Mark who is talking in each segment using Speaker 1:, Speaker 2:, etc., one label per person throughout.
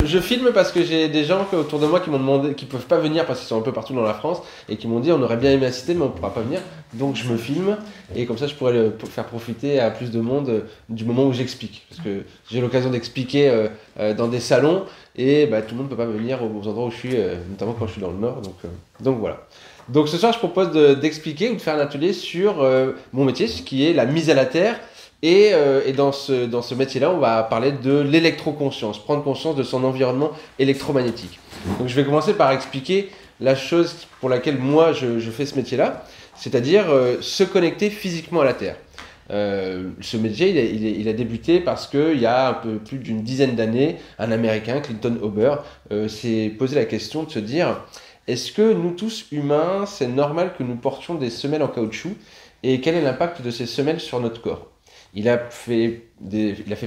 Speaker 1: Je filme parce que j'ai des gens autour de moi qui m'ont demandé, qui peuvent pas venir parce qu'ils sont un peu partout dans la France et qui m'ont dit on aurait bien aimé assister mais on pourra pas venir. Donc je me filme et comme ça je pourrais faire profiter à plus de monde du moment où j'explique. Parce que j'ai l'occasion d'expliquer dans des salons et bah, tout le monde peut pas venir aux endroits où je suis, notamment quand je suis dans le Nord. Donc voilà. Donc ce soir je propose d'expliquer ou de faire un atelier sur mon métier, ce qui est la mise à la terre. Et dans ce métier-là, on va parler de l'électroconscience, prendre conscience de son environnement électromagnétique. Donc je vais commencer par expliquer la chose pour laquelle moi je fais ce métier-là, c'est-à-dire se connecter physiquement à la Terre. Ce métier, il a débuté parce qu'il y a un peu plus d'une dizaine d'années, un Américain, Clinton Hoover, s'est posé la question de se dire est-ce que nous tous humains, c'est normal que nous portions des semelles en caoutchouc et quel est l'impact de ces semelles sur notre corps? Il a fait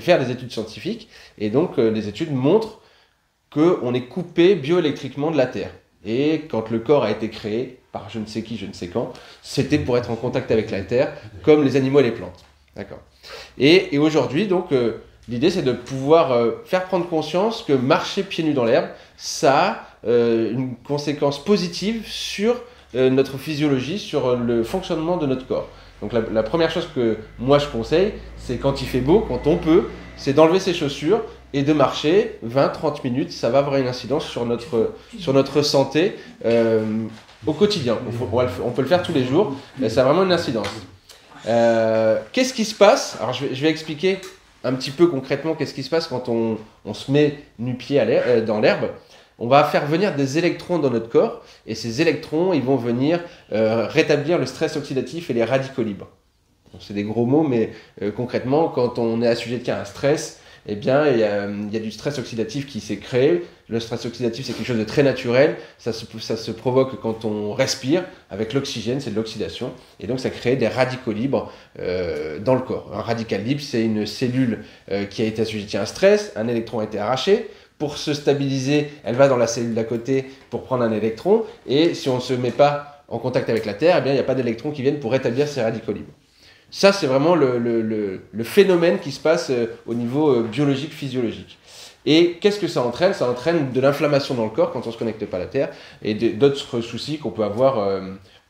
Speaker 1: faire des études scientifiques et donc les études montrent qu'on est coupé bioélectriquement de la Terre. Et quand le corps a été créé, par je ne sais qui, je ne sais quand, c'était pour être en contact avec la Terre, comme les animaux et les plantes. D'accord. Et aujourd'hui, donc, l'idée c'est de pouvoir faire prendre conscience que marcher pieds nus dans l'herbe, ça a une conséquence positive sur notre physiologie, sur le fonctionnement de notre corps. Donc la première chose que moi je conseille, c'est quand il fait beau, quand on peut, c'est d'enlever ses chaussures et de marcher 20-30 minutes. Ça va avoir une incidence sur notre santé au quotidien. On peut le faire tous les jours, ça a vraiment une incidence. Qu'est-ce qui se passe? Alors je vais expliquer un petit peu concrètement qu'est-ce qui se passe quand on se met nu-pied dans l'herbe. On va faire venir des électrons dans notre corps et ces électrons, ils vont venir rétablir le stress oxydatif et les radicaux libres. C'est des gros mots, mais concrètement, quand on est assujetti à un stress, eh bien, il y a du stress oxydatif qui s'est créé. Le stress oxydatif, c'est quelque chose de très naturel. Ça se provoque quand on respire avec l'oxygène, c'est de l'oxydation. Et donc, ça crée des radicaux libres dans le corps. Un radical libre, c'est une cellule qui a été assujettie à un stress, un électron a été arraché. Pour se stabiliser, elle va dans la cellule d'à côté pour prendre un électron. Et si on ne se met pas en contact avec la Terre, eh bien, il n'y a pas d'électrons qui viennent pour rétablir ces radicaux libres. Ça, c'est vraiment le phénomène qui se passe au niveau biologique, physiologique. Et qu'est-ce que ça entraîne? Ça entraîne de l'inflammation dans le corps quand on ne se connecte pas à la Terre et d'autres soucis qu'on peut avoir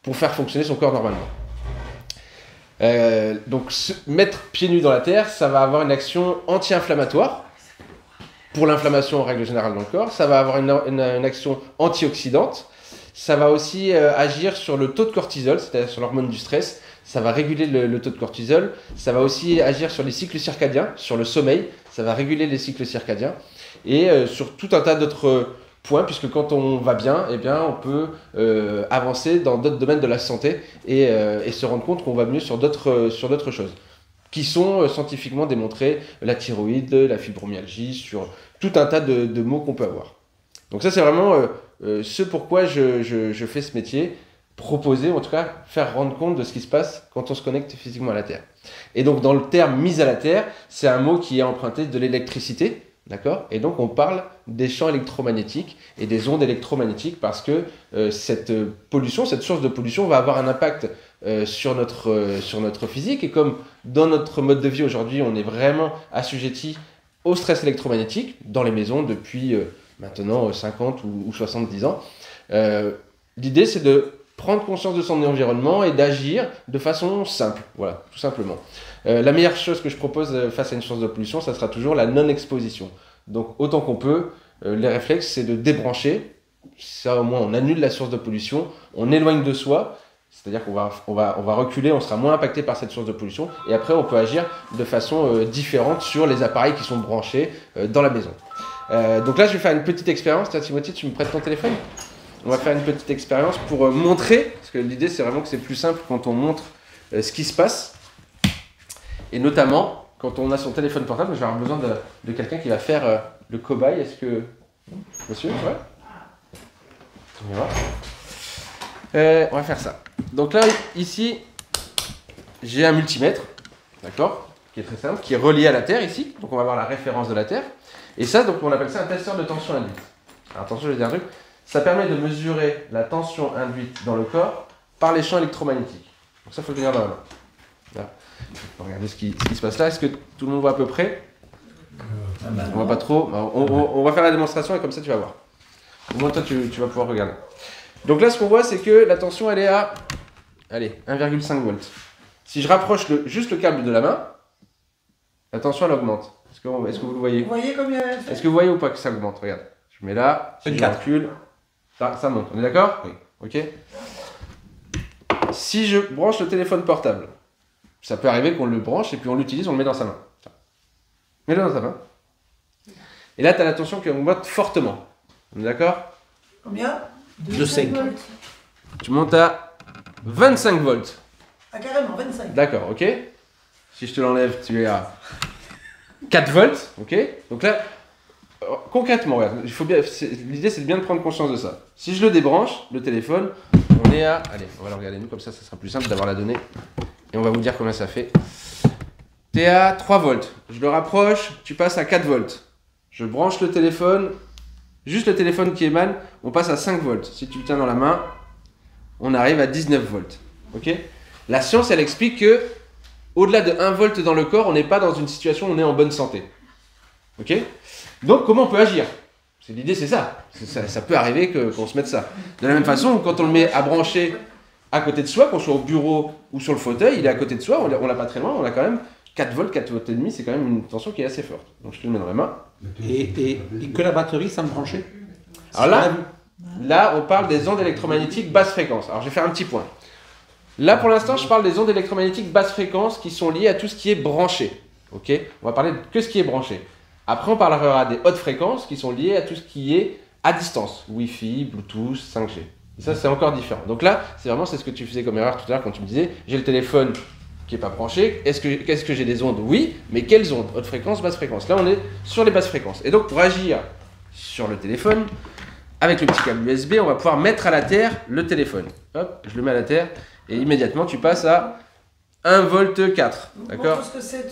Speaker 1: pour faire fonctionner son corps normalement. Donc, mettre pieds nus dans la Terre, ça va avoir une action anti-inflammatoire. Pour l'inflammation en règle générale dans le corps, ça va avoir une action antioxydante, ça va aussi agir sur le taux de cortisol, c'est-à-dire sur l'hormone du stress, ça va réguler le taux de cortisol, ça va aussi agir sur les cycles circadiens, sur le sommeil, ça va réguler les cycles circadiens, et sur tout un tas d'autres points, puisque quand on va bien, eh bien on peut avancer dans d'autres domaines de la santé et se rendre compte qu'on va mieux sur d'autres choses qui sont scientifiquement démontrés, la thyroïde, la fibromyalgie, sur tout un tas de maux qu'on peut avoir. Donc ça, c'est vraiment ce pourquoi je fais ce métier, proposer, en tout cas, faire rendre compte de ce qui se passe quand on se connecte physiquement à la Terre. Et donc, dans le terme « mise à la Terre », c'est un mot qui est emprunté de l'électricité, d'accord? Et donc, on parle des champs électromagnétiques et des ondes électromagnétiques parce que cette pollution, cette source de pollution va avoir un impact sur notre physique. Et comme dans notre mode de vie aujourd'hui, on est vraiment assujetti au stress électromagnétique dans les maisons depuis maintenant 50 ou 70 ans, l'idée c'est de prendre conscience de son environnement et d'agir de façon simple, voilà, tout simplement. La meilleure chose que je propose face à une source de pollution, ça sera toujours la non-exposition. Donc autant qu'on peut, les réflexes c'est de débrancher, ça au moins on annule la source de pollution, on éloigne de soi, c'est-à-dire qu'on va reculer, on sera moins impacté par cette source de pollution et après on peut agir de façon différente sur les appareils qui sont branchés dans la maison. Donc là je vais faire une petite expérience. Tiens Timothée, tu me prêtes ton téléphone? On va faire une petite expérience pour montrer, parce que l'idée c'est vraiment que c'est plus simple quand on montre ce qui se passe. Et notamment, quand on a son téléphone portable, je vais avoir besoin de quelqu'un qui va faire le cobaye. Est-ce que... Monsieur, ouais. On y va. On va faire ça. Donc là, ici, j'ai un multimètre, d'accord, qui est très simple, qui est relié à la Terre ici. Donc on va avoir la référence de la Terre. Et ça, donc on appelle ça un testeur de tension induite. Alors attention, je vais dire un truc. Ça permet de mesurer la tension induite dans le corps par les champs électromagnétiques. Donc ça, il faut le tenir dans la main. Regardez ce qui se passe là. Est-ce que tout le monde voit à peu près? On va pas trop. On va faire la démonstration et comme ça tu vas voir. Au moins toi tu vas pouvoir regarder. Donc là ce qu'on voit c'est que la tension elle est à allez, 1,5 volts. Si je rapproche juste le câble de la main, la tension elle augmente. Est-ce que vous le voyez?
Speaker 2: Vous voyez combien elle fait?
Speaker 1: Est-ce que vous voyez ou pas que ça augmente? Regarde. Je mets là, si je recule, ça monte. On est d'accord?
Speaker 3: Oui.
Speaker 1: Ok. Si je branche le téléphone portable, ça peut arriver qu'on le branche et puis on l'utilise, on le met dans sa main. Mets-le dans sa main. Et là, tu as la tension qui augmente fortement. On est d'accord?
Speaker 2: Combien?
Speaker 3: De 5.
Speaker 1: Tu montes à 25 volts.
Speaker 2: Ah, carrément, 25.
Speaker 1: D'accord, ok. Si je te l'enlève, tu es à 4 volts, ok. Donc là, concrètement, regarde, l'idée c'est de bien de prendre conscience de ça. Si je le débranche, le téléphone, on est à... Allez, on va le regarder nous, comme ça sera plus simple d'avoir la donnée. Et on va vous dire combien ça fait. Tu es à 3 volts. Je le rapproche, tu passes à 4 volts. Je branche le téléphone, juste le téléphone qui émane, on passe à 5 volts. Si tu le tiens dans la main, on arrive à 19 volts. Ok. La science, elle explique que au-delà de 1 volt dans le corps, on n'est pas dans une situation où on est en bonne santé. Ok. Donc, comment on peut agir? L'idée, c'est ça. Ça peut arriver qu'on se mette ça. De la même façon, quand on le met à brancher à côté de soi, qu'on soit au bureau ou sur le fauteuil, il est à côté de soi, on l'a pas très loin, on a quand même 4 volts, 4 volts et demi, c'est quand même une tension qui est assez forte. Donc, je te le mets dans la main.
Speaker 3: Et que la batterie sans brancher?
Speaker 1: Alors là, on parle des ondes électromagnétiques basse fréquence. Alors, je vais faire un petit point. Là, pour l'instant, je parle des ondes électromagnétiques basse fréquence qui sont liées à tout ce qui est branché. Ok. On va parler que ce qui est branché. Après, on parlera des hautes fréquences qui sont liées à tout ce qui est à distance. Wi-Fi, Bluetooth, 5G. Et ça, c'est encore différent. Donc là, c'est ce que tu faisais comme erreur tout à l'heure quand tu me disais, j'ai le téléphone qui n'est pas branché. Qu'est-ce que j'ai des ondes? Oui, mais quelles ondes? Haute fréquence, basse fréquence. Là, on est sur les basses fréquences. Et donc, pour agir sur le téléphone, avec le petit câble USB, on va pouvoir mettre à la terre le téléphone. Hop, je le mets à la terre et immédiatement, tu passes à 1,4 volt. D'accord?
Speaker 2: Montre ce que c'est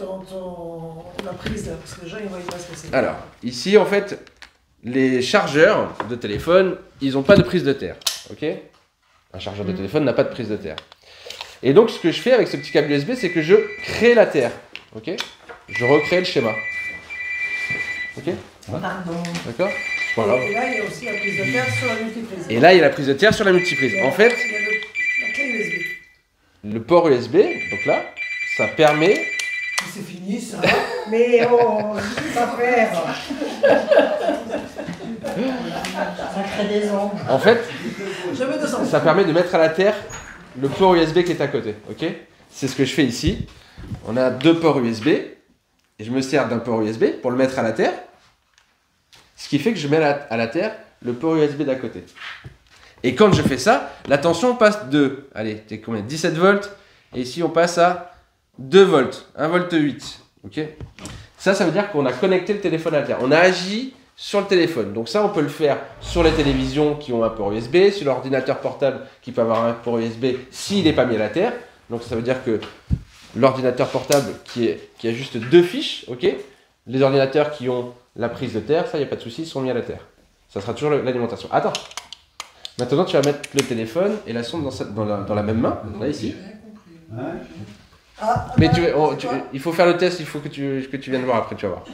Speaker 2: la prise là, parce que les gens ils voient pas ce que c'est.
Speaker 1: Alors, ici, en fait, les chargeurs de téléphone, ils n'ont pas de prise de terre. Ok? Un chargeur de téléphone n'a pas de prise de terre. Et donc, ce que je fais avec ce petit câble USB, c'est que je crée la terre. Ok? Je recrée le schéma. Ok?
Speaker 2: Pardon.
Speaker 1: D'accord? Voilà.
Speaker 2: Et là, il y a aussi la prise de terre sur la multiprise.
Speaker 1: Et là, il y a la prise de terre sur la multiprise. En fait,
Speaker 2: il y a la clé USB.
Speaker 1: le port USB, donc là, ça permet...
Speaker 2: C'est fini ça. Mais oh, ça faire. Ça crée des ondes.
Speaker 1: En fait,
Speaker 2: Je mets 200.
Speaker 1: ça permet de mettre à la terre le port USB qui est à côté. Ok? C'est ce que je fais ici. On a 2 ports USB. Et je me sers d'un port USB pour le mettre à la terre. Ce qui fait que je mets à la terre le port USB d'à côté. Et quand je fais ça, la tension passe de, allez, t'es combien? 17 volts. Et ici, on passe à 2 volts, 1,8 volt. Ok? Ça veut dire qu'on a connecté le téléphone à la terre. On a agi sur le téléphone. Donc ça, on peut le faire sur les télévisions qui ont un port USB, sur l'ordinateur portable qui peut avoir un port USB s'il n'est pas mis à la terre. Donc ça veut dire que l'ordinateur portable qui a juste 2 fiches, ok? Les ordinateurs qui ont la prise de terre, ça, il n'y a pas de souci, ils sont mis à la terre. Ça sera toujours l'alimentation. Attends. Maintenant, tu vas mettre le téléphone et la sonde dans la même main, là, ici. Mais il faut faire le test, il faut que tu viennes voir après, tu vas voir.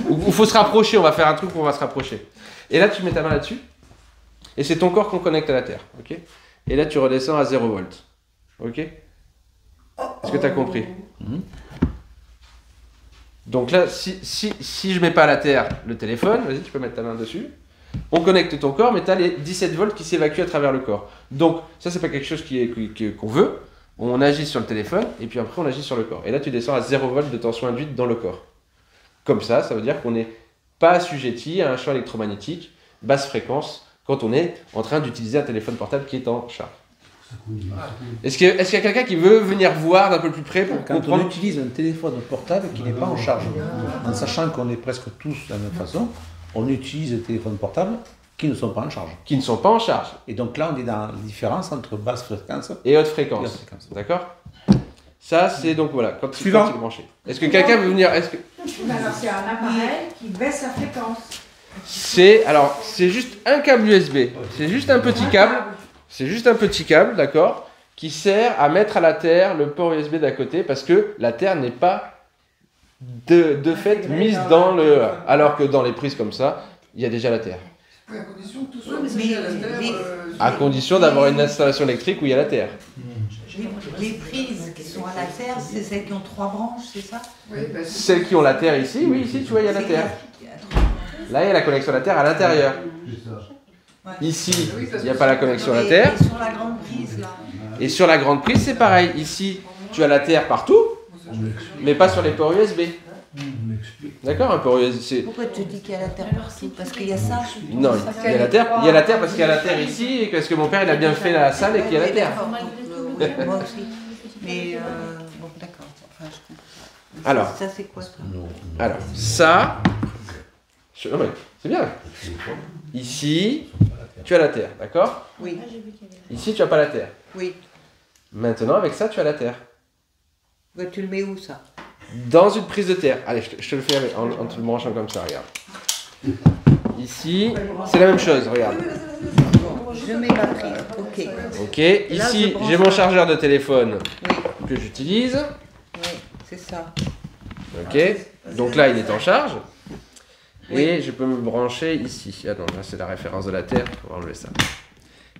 Speaker 1: Ou il faut se rapprocher, on va faire un truc où on va se rapprocher. Et là, tu mets ta main là-dessus. Et c'est ton corps qu'on connecte à la terre, ok? Et là, tu redescends à 0 volt. Ok? Est-ce que tu as compris? Donc là, si je mets pas à la terre le téléphone, vas-y, tu peux mettre ta main dessus. On connecte ton corps, mais tu as les 17 volts qui s'évacuent à travers le corps. Donc, ça, c'est pas quelque chose qu'on veut. On agit sur le téléphone, et puis après, on agit sur le corps. Et là, tu descends à 0 volts de tension induite dans le corps. Comme ça veut dire qu'on n'est pas assujetti à un champ électromagnétique basse fréquence quand on est en train d'utiliser un téléphone portable qui est en charge. Est-ce qu'il y a quelqu'un qui veut venir voir d'un peu plus près pour
Speaker 3: Quand
Speaker 1: comprendre?
Speaker 3: on utilise un téléphone portable qui n'est pas en charge, en sachant qu'on est presque tous de la même façon, on utilise des téléphones portables qui ne sont pas en charge.
Speaker 1: Qui ne sont pas en charge.
Speaker 3: Et donc là, on est dans la différence entre basse fréquence
Speaker 1: Et haute
Speaker 3: et
Speaker 1: fréquence.
Speaker 3: haute fréquence.
Speaker 1: D'accord? Ça, c'est donc voilà, quand il est branché. Est-ce que quelqu'un veut venir?
Speaker 4: Alors, c'est un appareil qui baisse la fréquence.
Speaker 1: C'est juste un câble USB. C'est juste un petit câble. C'est juste un petit câble, d'accord, qui sert à mettre à la terre le port USB d'à côté parce que la terre n'est pas de fait mise dans le... Alors que dans les prises comme ça, il y a déjà la terre.
Speaker 5: Oui, à condition que tout soit
Speaker 2: Oui, mais
Speaker 5: messager à la
Speaker 2: les-
Speaker 5: terre.
Speaker 2: les-
Speaker 1: À condition d'avoir une installation électrique où il y a la terre.
Speaker 2: Les prises qui sont à la terre, c'est celles qui ont 3 branches, c'est ça?
Speaker 5: Oui, bah, c'est-
Speaker 1: Celles qui ont la terre ici, oui, ici tu vois, il y a la terre. Là, il y a la connexion à la terre à l'intérieur.
Speaker 2: Ouais.
Speaker 1: Ici,
Speaker 5: Oui, parce
Speaker 1: il n'y a
Speaker 5: que
Speaker 1: pas la
Speaker 5: sur-
Speaker 1: connexion à la
Speaker 2: Et-
Speaker 1: terre.
Speaker 2: et sur la grande prise, là.
Speaker 1: Et sur la grande prise, c'est pareil. Ici, tu as la terre partout, mais pas sur les ports USB. D'accord, un port USB, c'est...
Speaker 2: Pourquoi tu dis qu'il y a la terre partout? Parce qu'il y a ça.
Speaker 1: Non, il y a la terre. Il y a la terre parce qu'il y a la terre ici et parce que mon père il a bien fait la salle et qu'il y a la terre.
Speaker 2: Moi aussi. Mais bon, d'accord. Enfin, je comprends.
Speaker 1: Alors.
Speaker 2: Ça, c'est quoi ça?
Speaker 1: Alors, ça... Non, mais c'est bien. Ici, tu as la terre, d'accord?
Speaker 2: Oui,
Speaker 1: Ici, tu n'as pas la terre.
Speaker 2: oui.
Speaker 1: Maintenant, avec ça, tu as la terre.
Speaker 2: Bah, tu le mets où ça?
Speaker 1: Dans une prise de terre. Allez, je te le fais en te le branchant comme ça, regarde. Ici, c'est la même chose, regarde.
Speaker 2: Je mets ma prise. Ok.
Speaker 1: Ok, ici, j'ai mon chargeur de téléphone
Speaker 2: Oui,
Speaker 1: que j'utilise.
Speaker 2: oui, c'est ça.
Speaker 1: Ok, donc là, il est en charge. Et je peux me brancher ici. Ah non, là, c'est la référence de la terre. On va enlever ça.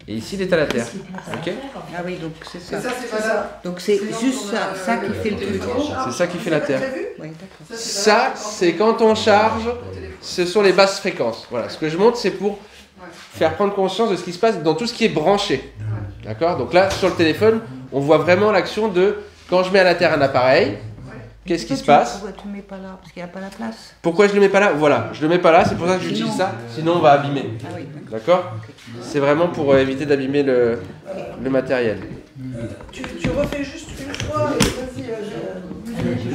Speaker 1: Et ici, il est à la terre. Ok,
Speaker 2: Ah oui, donc c'est
Speaker 5: Et
Speaker 2: ça.
Speaker 5: ça, c'est valable.
Speaker 2: Donc c'est juste ça qui fait le truc.
Speaker 1: c'est ça qui fait la terre.
Speaker 2: Oui, d'accord.
Speaker 1: Ça, c'est quand on charge, ce sont les basses fréquences. Voilà, ce que je montre, c'est pour faire prendre conscience de ce qui se passe dans tout ce qui est branché. D'accord? Donc là, sur le téléphone, on voit vraiment l'action de quand je mets à la terre un appareil, qu'est-ce qui se passe?
Speaker 2: Pourquoi tu ne mets pas là? Parce qu'il n'y a pas la place.
Speaker 1: Pourquoi je ne le mets pas là? Voilà, je ne le mets pas là, c'est pour ça que j'utilise ça, sinon on va abîmer.
Speaker 2: Ah oui, d'accord.
Speaker 1: D'accord? C'est vraiment pour éviter d'abîmer le matériel.
Speaker 6: Tu refais juste une fois, vas-y,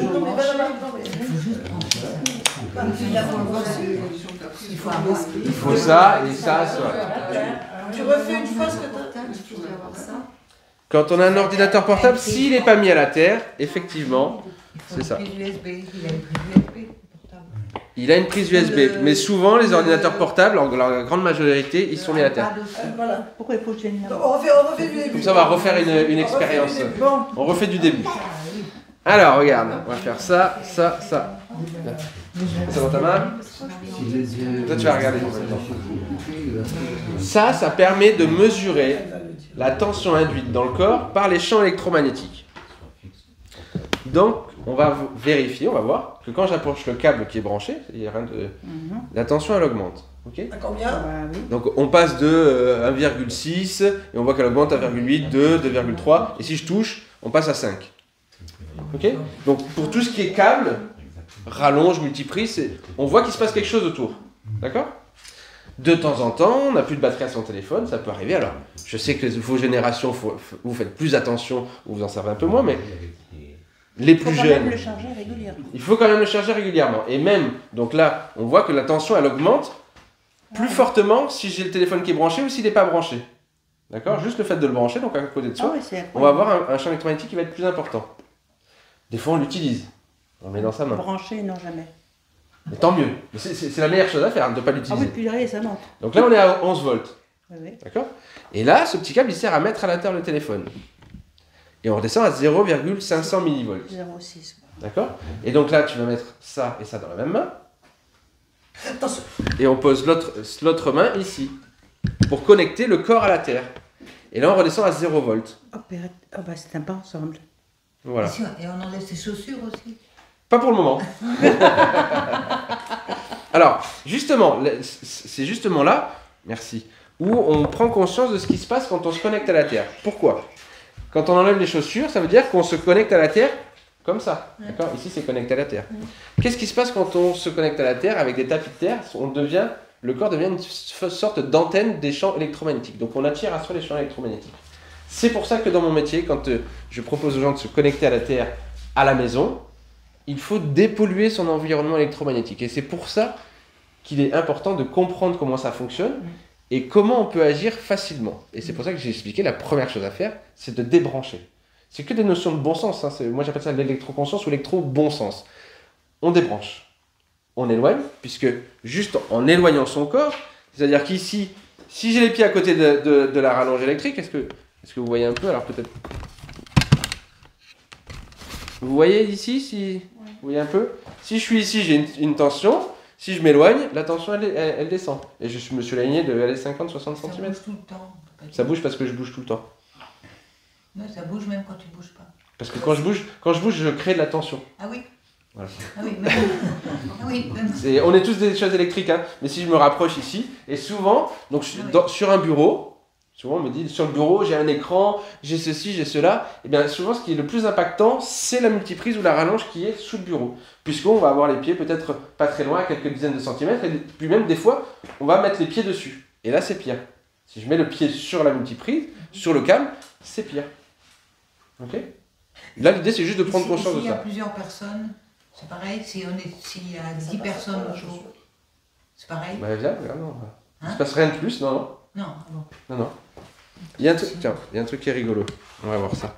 Speaker 6: non mais va là-bas, non mais...
Speaker 2: Il faut avoir.
Speaker 1: Il faut ça et ça.
Speaker 6: Tu refais une fois ce que t'as...
Speaker 1: Quand on a un ordinateur portable, s'il n'est pas mis à la terre, effectivement, c'est ça.
Speaker 2: Il a une prise USB portable.
Speaker 1: Il a une prise USB, mais souvent les ordinateurs portables, en la grande majorité, ils sont mis à la terre.
Speaker 6: Voilà.
Speaker 2: Pourquoi il faut que je vienne là?
Speaker 6: On refait du début.
Speaker 1: Comme ça, on va refaire une expérience.
Speaker 6: Bon,
Speaker 1: On refait du début. Alors, regarde, on va faire ça, ça, ça. C'est dans ta main? Toi, tu vas regarder. Ça permet de mesurer la tension induite dans le corps par les champs électromagnétiques. Donc, on va vérifier, on va voir que quand j'approche le câble qui est branché, il y a rien de... la tension elle augmente. Ok?
Speaker 6: à combien?
Speaker 1: Donc on passe de 1,6 et on voit qu'elle augmente à 1,8, 2, 2,3 et si je touche, on passe à 5. Ok? Donc pour tout ce qui est câble, rallonge, multiprise, on voit qu'il se passe quelque chose autour. D'accord? De temps en temps, on n'a plus de batterie à son téléphone, ça peut arriver. Alors, je sais que vos générations, vous faites plus attention, ou vous en servez un peu moins, mais les plus jeunes,
Speaker 2: le charger régulièrement.
Speaker 1: il faut quand même le charger régulièrement. Et même, donc là, on voit que la tension, elle augmente plus fortement si j'ai le téléphone qui est branché ou s'il n'est pas branché. D'accord? Juste le fait de le brancher, donc à côté de soi, on va avoir un champ électromagnétique qui va être plus important. Des fois, on l'utilise. On le met dans sa main.
Speaker 2: Branché, non jamais.
Speaker 1: Mais tant mieux. Mais c'est la meilleure chose à faire, de ne pas l'utiliser.
Speaker 2: puis là, ça monte.
Speaker 1: Donc là, on est à 11 volts.
Speaker 2: Oui, oui.
Speaker 1: D'accord? Et là, ce petit câble, il sert à mettre à l'intérieur le téléphone. Et on redescend à 0,500 millivolts.
Speaker 2: 0,6.
Speaker 1: D'accord? Et donc là, tu vas mettre ça et ça dans la même main.
Speaker 6: Attention.
Speaker 1: Et on pose l'autre main ici. Pour connecter le corps à la terre. Et là, on redescend à 0 volts.
Speaker 2: Oh, bah c'est sympa ensemble.
Speaker 1: Voilà.
Speaker 2: Et on enlève ses chaussures aussi.
Speaker 1: Pas pour le moment. Alors, justement, c'est justement là, merci, où on prend conscience de ce qui se passe quand on se connecte à la Terre. Pourquoi? Quand on enlève les chaussures, ça veut dire qu'on se connecte à la Terre comme ça. D'accord? Ici, c'est connecté à la Terre. Qu'est-ce qui se passe quand on se connecte à la Terre avec des tapis de terre? Le corps devient une sorte d'antenne des champs électromagnétiques. Donc, on attire à soi les champs électromagnétiques. C'est pour ça que dans mon métier, quand je propose aux gens de se connecter à la Terre à la maison, il faut dépolluer son environnement électromagnétique. Et c'est pour ça qu'il est important de comprendre comment ça fonctionne et comment on peut agir facilement. Et c'est pour ça que j'ai expliqué la première chose à faire, c'est de débrancher. C'est que des notions de bon sens. Hein. Moi, j'appelle ça l'électroconscience ou l'électro-bon sens. On débranche. On éloigne, puisque juste en éloignant son corps, c'est-à-dire qu'ici, si j'ai les pieds à côté de la rallonge électrique, est-ce que vous voyez un peu? Alors peut-être... Vous voyez ici si... Vous voyez un peu? Si je suis ici, j'ai une tension. Si je m'éloigne, la tension, elle descend. Et je me suis aligné de 50-60
Speaker 2: Ça
Speaker 1: cm.
Speaker 2: bouge tout le temps.
Speaker 1: Ça bouge parce que je bouge tout le temps.
Speaker 2: Non, ça bouge même quand tu bouges pas.
Speaker 1: Parce que quand je bouge, je crée de la tension.
Speaker 2: Ah oui.
Speaker 1: Voilà.
Speaker 2: Ah oui, même. Ah oui, même.
Speaker 1: On est tous des choses électriques, hein. Mais si je me rapproche ici, et souvent, donc sur un bureau, souvent on me dit sur le bureau, j'ai un écran, j'ai ceci, j'ai cela, et bien souvent ce qui est le plus impactant, c'est la multiprise ou la rallonge qui est sous le bureau. Puisqu'on va avoir les pieds peut-être pas très loin, à quelques dizaines de centimètres, et puis même des fois, on va mettre les pieds dessus. Et là, c'est pire. Si je mets le pied sur la multiprise, sur le câble, c'est pire. Ok? Là, l'idée, c'est juste de prendre conscience de
Speaker 2: S'il y a
Speaker 1: ça.
Speaker 2: plusieurs personnes, c'est pareil. S'il y a 10 personnes autour, c'est pareil.
Speaker 1: Bah, viens, regarde, non. Il
Speaker 2: Hein?
Speaker 1: se passe rien de plus, non?
Speaker 2: Non, bon.
Speaker 1: Non. Il y a un truc, tiens, il y a un truc qui est rigolo. On va voir ça.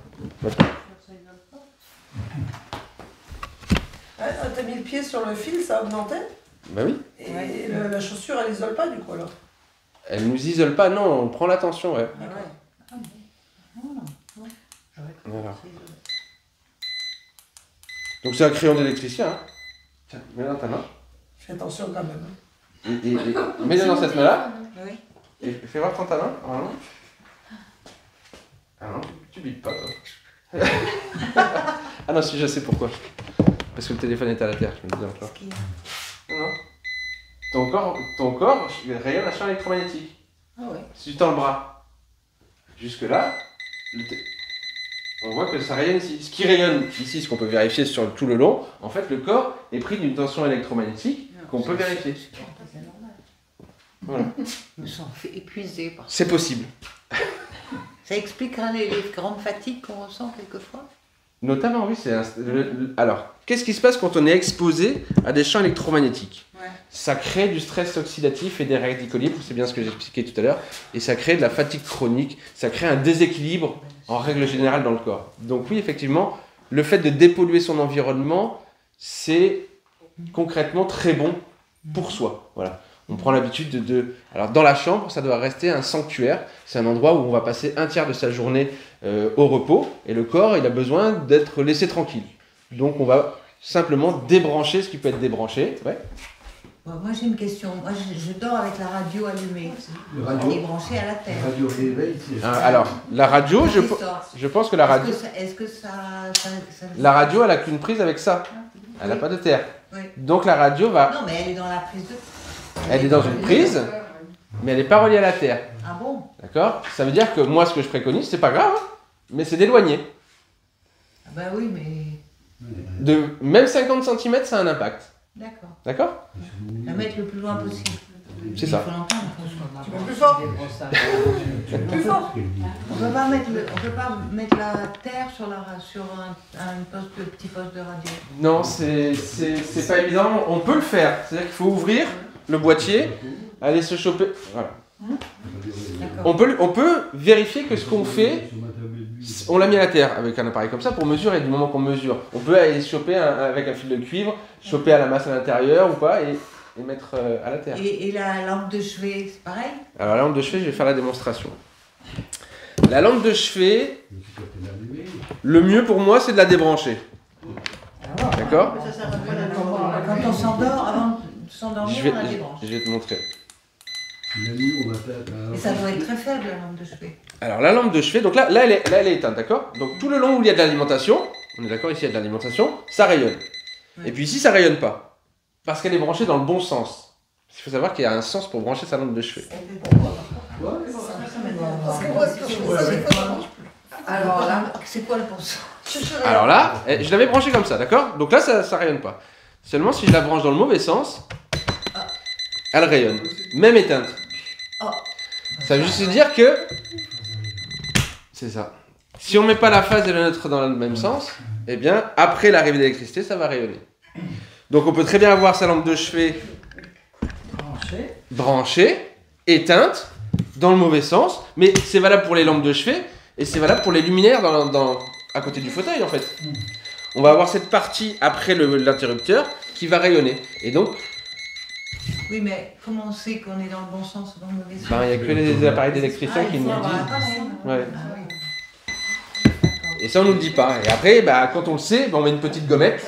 Speaker 6: Ah, t'as mis le pied sur le fil, ça a augmenté.
Speaker 1: Bah oui.
Speaker 6: Et la chaussure, elle isole pas du coup alors.
Speaker 1: Elle nous isole pas, non, on prend la tension, ouais.
Speaker 2: Ah ouais.
Speaker 1: Voilà. Donc c'est un crayon d'électricien, hein. Tiens, mets-le dans ta main.
Speaker 6: Fais attention quand même.
Speaker 1: Et mets-le dans cette main-là.
Speaker 2: Oui.
Speaker 1: Et fais voir dans ta main. Ah non, tu bipes pas, toi. Ah non, si, je sais pourquoi. Parce que le téléphone est à la terre, je me disais encore. Non. Ton corps rayonne un champ électromagnétique.
Speaker 2: Ah ouais.
Speaker 1: Si tu tends le bras jusque là, on voit que ça rayonne ici. Ce qui rayonne ici, ce qu'on peut vérifier sur tout le long, en fait, le corps est pris d'une tension électromagnétique qu'on peut vérifier. Voilà.
Speaker 2: Je me sens épuisée par ça.
Speaker 1: C'est possible.
Speaker 2: Ça expliquera les grandes fatigues qu'on ressent quelquefois.
Speaker 1: Notamment, oui. Alors, qu'est-ce qui se passe quand on est exposé à des champs électromagnétiques?
Speaker 2: Ouais.
Speaker 1: Ça crée du stress oxydatif et des rééquilibres, c'est bien ce que j'expliquais tout à l'heure, et ça crée de la fatigue chronique, ça crée un déséquilibre en règle générale dans le corps. Donc oui, effectivement, le fait de dépolluer son environnement, c'est concrètement très bon pour soi. Voilà. On prend l'habitude Alors dans la chambre, ça doit rester un sanctuaire, c'est un endroit où on va passer un tiers de sa journée au repos, et le corps, il a besoin d'être laissé tranquille. Donc on va simplement débrancher ce qui peut être débranché. Ouais.
Speaker 2: Bon, moi j'ai une question. Moi je dors avec la radio allumée. Et branchée à la terre.
Speaker 3: Radio réveil, c'est...
Speaker 1: Alors, la radio, je pense que la radio...
Speaker 2: Est-ce que ça...
Speaker 1: La radio, elle n'a qu'une prise avec ça. Elle n'a
Speaker 2: Oui.
Speaker 1: pas de terre.
Speaker 2: Oui.
Speaker 1: Donc la radio va...
Speaker 2: Non, mais elle est dans la prise de...
Speaker 1: Elle est dans une prise, mais elle n'est pas reliée à la terre.
Speaker 2: Ah bon?
Speaker 1: D'accord? Ça veut dire que moi, ce que je préconise, c'est pas grave, hein, mais c'est d'éloigner.
Speaker 2: Ah bah oui, mais...
Speaker 1: Même 50 cm, ça a un impact.
Speaker 2: D'accord.
Speaker 1: D'accord?
Speaker 2: La mettre le plus loin possible.
Speaker 1: C'est ça.
Speaker 2: Il faut l'entendre, François.
Speaker 6: Tu peux plus fort. Plus fort.
Speaker 2: On peut pas mettre la terre sur un petit poste de radio.
Speaker 1: Non, c'est pas évident. On peut le faire. C'est-à-dire qu'il faut ouvrir le boîtier, aller se choper. Voilà.
Speaker 2: D'accord.
Speaker 1: On peut vérifier que ce qu'on fait, on l'a mis à la terre avec un appareil comme ça pour mesurer du moment qu'on mesure. On peut aller choper avec un fil de cuivre, choper à la masse à l'intérieur ou pas et mettre à la terre.
Speaker 2: Et la lampe de chevet, c'est pareil?
Speaker 1: Alors la lampe de chevet, je vais faire la démonstration. La lampe de chevet, le mieux pour moi, c'est de la débrancher. D'accord?
Speaker 6: Ça sert à quoi la lampe?
Speaker 2: Quand on s'endort, avant de s'endormir,
Speaker 1: Je
Speaker 2: on la débranche.
Speaker 1: vais te montrer.
Speaker 2: Et ça doit être très faible, la lampe de chevet.
Speaker 1: Alors la lampe de chevet, donc là elle est éteinte, d'accord? Donc tout le long où il y a de l'alimentation, on est d'accord, ici il y a de l'alimentation, ça rayonne.
Speaker 2: Ouais.
Speaker 1: Et puis ici ça rayonne pas, parce qu'elle est branchée dans le bon sens. Il faut savoir qu'il y a un sens pour brancher sa lampe de chevet.
Speaker 2: Alors là, c'est quoi le pourcent?
Speaker 1: Alors là, je l'avais branchée comme ça, d'accord? Donc là ça rayonne pas. Seulement si je la branche dans le mauvais sens, elle rayonne, même éteinte.
Speaker 2: Oh.
Speaker 1: Ça veut juste dire que... C'est ça. Si on met pas la phase et le neutre dans le même sens, eh bien, après l'arrivée d'électricité, ça va rayonner. Donc on peut très bien avoir sa lampe de chevet branchée, éteinte, dans le mauvais sens, mais c'est valable pour les lampes de chevet, et c'est valable pour les luminaires à côté du fauteuil, en fait. On va avoir cette partie après l'interrupteur qui va rayonner. Et donc,
Speaker 2: Oui, mais comment on sait qu'on est dans le bon sens ou dans le mauvais sens?
Speaker 1: il n'y a que les appareils d'électricien qui nous le disent. Ouais.
Speaker 2: Ah oui.
Speaker 1: Et ça, on nous le dit pas. Et après, quand on le sait, on met une petite gommette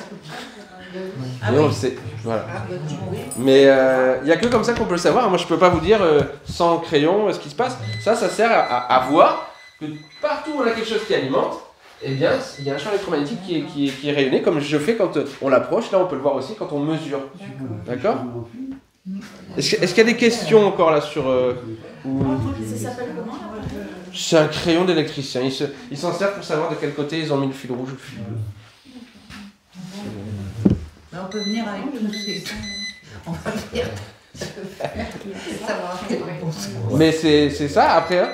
Speaker 2: Ah
Speaker 1: et
Speaker 2: oui.
Speaker 1: on le sait. Voilà.
Speaker 2: Ah, bah, oui.
Speaker 1: Mais il n'y a que comme ça qu'on peut le savoir. Moi, je peux pas vous dire sans crayon ce qui se passe. Ça sert à voir que partout où on a quelque chose qui alimente, eh bien, il y a un champ électromagnétique qui est rayonné, comme je fais quand on l'approche. Là, on peut le voir aussi quand on mesure. D'accord. Est-ce qu'il y a des questions encore là sur...
Speaker 4: Ça s'appelle comment là?
Speaker 1: C'est un crayon d'électricien. Ils s'en servent pour savoir de quel côté ils ont mis le fil rouge ou le fil bleu.
Speaker 2: Mais on peut venir avec tous ces... On va venir... savoir quel bon sens.
Speaker 1: Mais c'est ça, après, hein,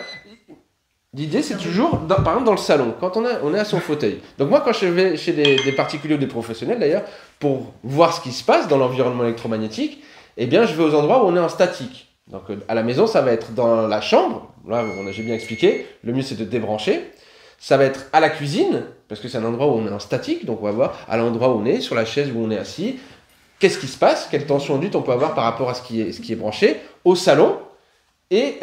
Speaker 1: l'idée c'est toujours, par exemple dans le salon, quand on est à son fauteuil. Donc moi quand je vais chez des particuliers ou des professionnels d'ailleurs, pour voir ce qui se passe dans l'environnement électromagnétique, eh bien je vais aux endroits où on est en statique. Donc à la maison ça va être dans la chambre, là j'ai bien expliqué, le mieux c'est de débrancher. Ça va être à la cuisine, parce que c'est un endroit où on est en statique, donc on va voir à l'endroit où on est, sur la chaise où on est assis, qu'est-ce qui se passe, quelle tension induite on peut avoir par rapport à ce qui est branché, au salon et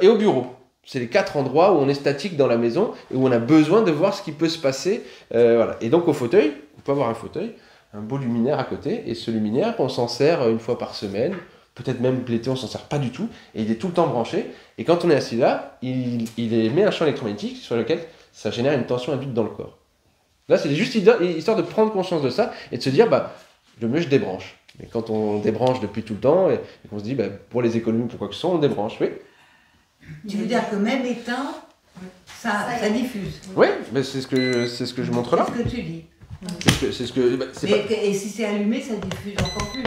Speaker 1: au bureau. C'est les 4 endroits où on est statique dans la maison et où on a besoin de voir ce qui peut se passer. Voilà. Et donc au fauteuil, on peut avoir un fauteuil, un beau luminaire à côté, et ce luminaire, on s'en sert une fois par semaine, peut-être même l'été on s'en sert pas du tout, et il est tout le temps branché. Et quand on est assis là, il émet un champ électromagnétique sur lequel ça génère une tension induite dans le corps. Là, c'est juste histoire de prendre conscience de ça et de se dire, bah, le mieux je débranche. Mais quand on débranche depuis tout le temps et qu'on se dit, bah, pour les économies, pour quoi que ce soit, on débranche, oui.
Speaker 2: Tu veux dire que même éteint, ça diffuse.
Speaker 1: Oui, mais c'est ce que je montre là.
Speaker 2: C'est ce que tu dis. Et si c'est allumé, ça diffuse encore plus.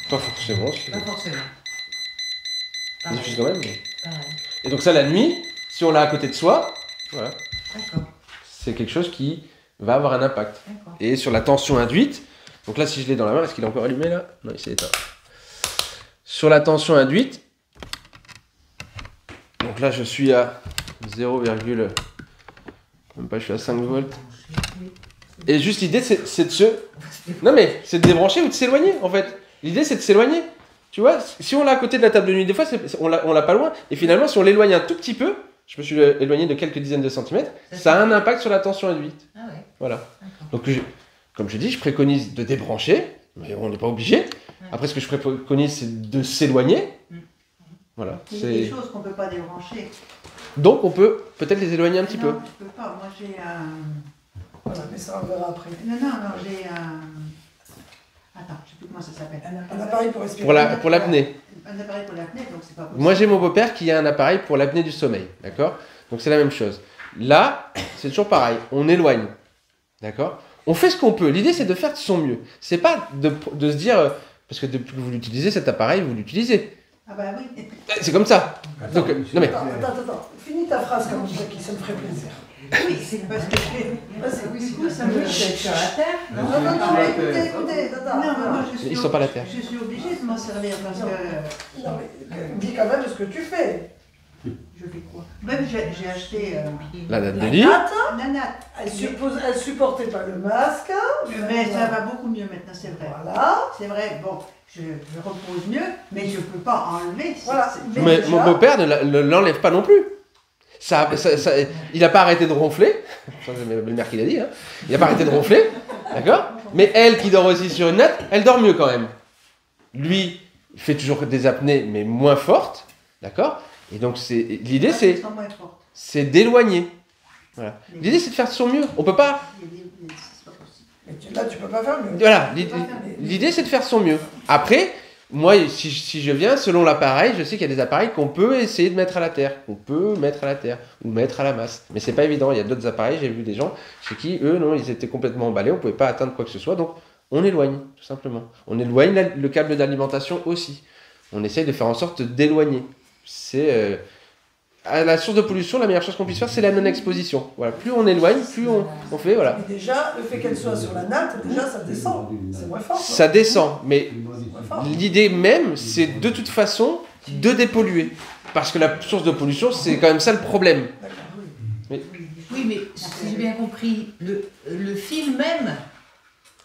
Speaker 1: Pas forcément.
Speaker 2: Pas forcément.
Speaker 1: Ça diffuse quand même. Mais...
Speaker 2: Pareil.
Speaker 1: Et donc ça, la nuit, si on l'a à côté de soi, voilà,
Speaker 2: D'accord.
Speaker 1: c'est quelque chose qui va avoir un impact.
Speaker 2: D'accord.
Speaker 1: Et sur la tension induite, donc là, si je l'ai dans la main, est-ce qu'il est encore allumé là? Non, il s'est éteint. Sur la tension induite, donc là, je suis à 0, même pas, je suis à 5 volts. Et juste l'idée, c'est de se... Non mais, c'est de débrancher ou de s'éloigner, en fait. L'idée, c'est de s'éloigner. Tu vois, si on l'a à côté de la table de nuit, des fois, on l'a pas loin. Et finalement, si on l'éloigne un tout petit peu, je me suis éloigné de quelques dizaines de centimètres, ça a un impact sur la tension induite.
Speaker 2: Ah ouais.
Speaker 1: Voilà. Donc, comme je dis, je préconise de débrancher, mais on n'est pas obligé. Après, ce que je préconise, c'est de s'éloigner. Voilà.
Speaker 2: Il y a des choses qu'on ne peut pas débrancher.
Speaker 1: Donc, on peut peut-être les éloigner un petit peu.
Speaker 2: Non, je peux pas. Moi, j'ai un...
Speaker 6: Voilà, mais ça, on verra après.
Speaker 2: Non, j'ai un... Attends, je ne sais plus comment ça s'appelle.
Speaker 6: Un appareil pour respirer.
Speaker 1: Pour l'apnée.
Speaker 2: Un appareil pour l'apnée, donc c'est pas possible.
Speaker 1: Moi, j'ai mon beau-père qui a un appareil pour l'apnée du sommeil. D'accord? Donc, c'est la même chose. Là, c'est toujours pareil. On éloigne. D'accord? On fait ce qu'on peut. L'idée, c'est de faire de son mieux. C'est pas de se dire... Parce que depuis que vous l'utilisez, cet appareil, vous l'utilisez.
Speaker 2: Ah bah oui.
Speaker 1: C'est comme ça. Donc, non mais...
Speaker 6: Attends. Finis ta phrase comme ça, ça me ferait plaisir.
Speaker 2: Oui, c'est parce que du coup, ça me
Speaker 4: Vous êtes sur la terre?
Speaker 2: Non,
Speaker 6: écoutez,
Speaker 2: Non, mais moi,
Speaker 1: Ils sont pas à la terre.
Speaker 2: Je suis obligée de m'en servir parce que...
Speaker 6: Non, mais dis quand même ce que tu fais.
Speaker 2: Je fais quoi? Même j'ai acheté...
Speaker 1: La date de lit.
Speaker 2: La natte.
Speaker 6: Elle supportait pas le masque.
Speaker 2: Mais ça va beaucoup mieux maintenant, c'est vrai.
Speaker 6: Voilà.
Speaker 2: C'est vrai, bon, je repose mieux, mais je peux pas enlever.
Speaker 6: Voilà.
Speaker 1: Mais
Speaker 6: déjà-
Speaker 1: mon beau-père ne l'enlève pas non plus. Il n'a pas arrêté de ronfler. C'est ma belle-mère qui l'a dit. Hein. Il n'a pas arrêté de ronfler. D'accord? Mais elle qui dort aussi sur une natte, elle dort mieux quand même. Lui, il fait toujours des apnées, mais moins fortes. D'accord? Et donc, l'idée, c'est d'éloigner. Voilà. L'idée, c'est de faire de son mieux. On peut pas...
Speaker 6: Mais là, tu peux pas faire mieux.
Speaker 1: Voilà. L'idée, c'est de faire de son mieux. Après... Moi, si je viens, selon l'appareil, je sais qu'il y a des appareils qu'on peut essayer de mettre à la terre, ou mettre à la masse. Mais c'est pas évident. Il y a d'autres appareils, j'ai vu des gens chez qui, eux, non, ils étaient complètement emballés, on pouvait pas atteindre quoi que ce soit. Donc, on éloigne, tout simplement. On éloigne le câble d'alimentation aussi. On essaye de faire en sorte d'éloigner. C'est à la source de pollution, la meilleure chose qu'on puisse faire, c'est la non-exposition. Voilà. Plus on éloigne, plus on fait, voilà.
Speaker 6: Mais déjà, le fait qu'elle soit sur la natte, déjà, ça descend. C'est moins fort.
Speaker 1: Ça descend, mais
Speaker 6: Moins fort.
Speaker 1: l'idée même, c'est de toute façon de dépolluer. Parce que la source de pollution, c'est quand même ça le problème.
Speaker 2: Oui, mais si j'ai bien compris, le fil même,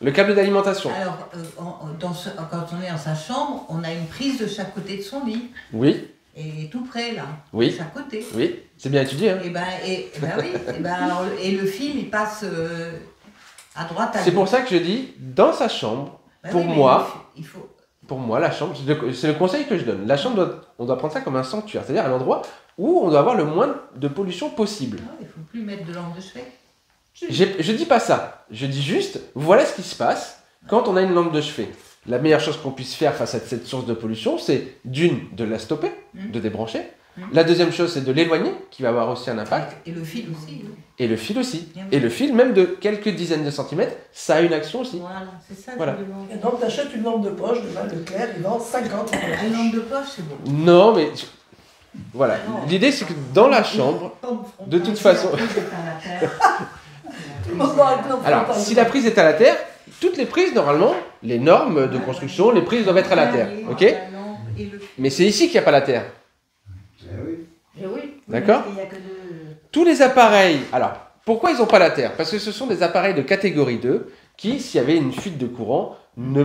Speaker 1: Le câble d'alimentation.
Speaker 2: alors quand on est dans sa chambre, on a une prise de chaque côté de son lit.
Speaker 1: Oui,
Speaker 2: Et tout près là,
Speaker 1: Oui.
Speaker 2: de chaque côté.
Speaker 1: oui, c'est bien étudié. Hein.
Speaker 2: Et ben oui, alors, et le fil il passe À droite, à
Speaker 1: C'est pour
Speaker 2: gauche.
Speaker 1: ça que je dis, dans sa chambre,
Speaker 2: Bah
Speaker 1: pour
Speaker 2: oui, mais
Speaker 1: moi,
Speaker 2: il faut.
Speaker 1: pour moi, la chambre, c'est le conseil que je donne. La chambre, on doit prendre ça comme un sanctuaire, c'est-à-dire un endroit où on doit avoir le moins de pollution possible.
Speaker 2: Non, il ne faut plus mettre de lampe de chevet.
Speaker 1: Je dis pas ça. Je dis juste, voilà ce qui se passe quand on a une lampe de chevet. La meilleure chose qu'on puisse faire face à cette source de pollution, c'est de la stopper, de débrancher. La deuxième chose, c'est de l'éloigner, qui va avoir aussi un impact.
Speaker 2: Et le fil aussi. Oui.
Speaker 1: Et le fil aussi.
Speaker 2: Bien
Speaker 1: Et le fil, même de quelques dizaines de centimètres, ça a une action aussi.
Speaker 2: Voilà, c'est ça.
Speaker 1: Voilà.
Speaker 2: que je demande.
Speaker 6: Et donc, t'achètes une lampe de poche de Leclerc, il vend 50 euros.
Speaker 2: Une lampe de poche, c'est bon.
Speaker 1: Non, mais voilà. L'idée, c'est que dans la chambre, de toute façon. Alors, si la prise est à la terre, toutes les prises, normalement, les normes de construction, les prises doivent être à la terre. Ok ?
Speaker 2: Et le fil.
Speaker 1: Mais c'est ici qu'il n'y a pas la terre.
Speaker 4: Et oui.
Speaker 1: D'accord.
Speaker 4: Il n'y a que deux.
Speaker 1: Tous les appareils. Alors, pourquoi ils n'ont pas la terre? Parce que ce sont des appareils de catégorie 2 qui, s'il y avait une fuite de courant, ne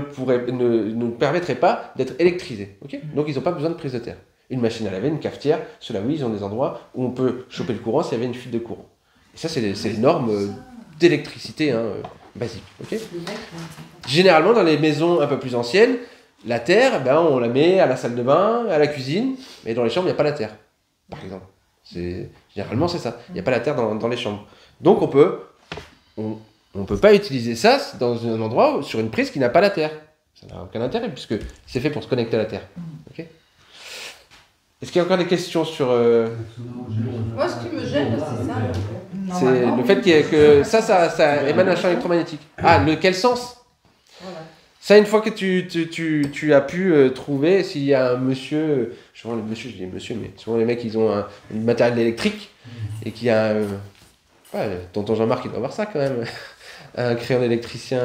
Speaker 1: permettraient pas d'être électrisés. Ok ? Donc, ils n'ont pas besoin de prise de terre. Une machine à laver, une cafetière, ceux-là, oui, ils ont des endroits où on peut choper le courant s'il y avait une fuite de courant. Et ça, c'est les normes d'électricité basiques. Ok ? Généralement, dans les maisons un peu plus anciennes, la terre, ben, on la met à la salle de bain, à la cuisine, mais dans les chambres, il n'y a pas la terre, par exemple. Généralement, c'est ça. Il n'y a pas la terre dans les chambres. Donc, on peut pas utiliser ça dans un endroit, sur une prise qui n'a pas la terre. Ça n'a aucun intérêt, puisque c'est fait pour se connecter à la terre. Ok ? Est-ce qu'il y a encore des questions sur...
Speaker 7: Moi, ce qui me gêne, c'est ça.
Speaker 1: C'est le fait que ça émane un champ électromagnétique. Ah, quel sens?
Speaker 7: Voilà.
Speaker 1: Ça, une fois que tu as pu trouver, s'il y a un monsieur, souvent les monsieur, je dis monsieur, mais souvent les mecs, ils ont un matériel électrique, et qu'il y a tonton Jean-Marc, il doit avoir ça quand même, un crayon d'électricien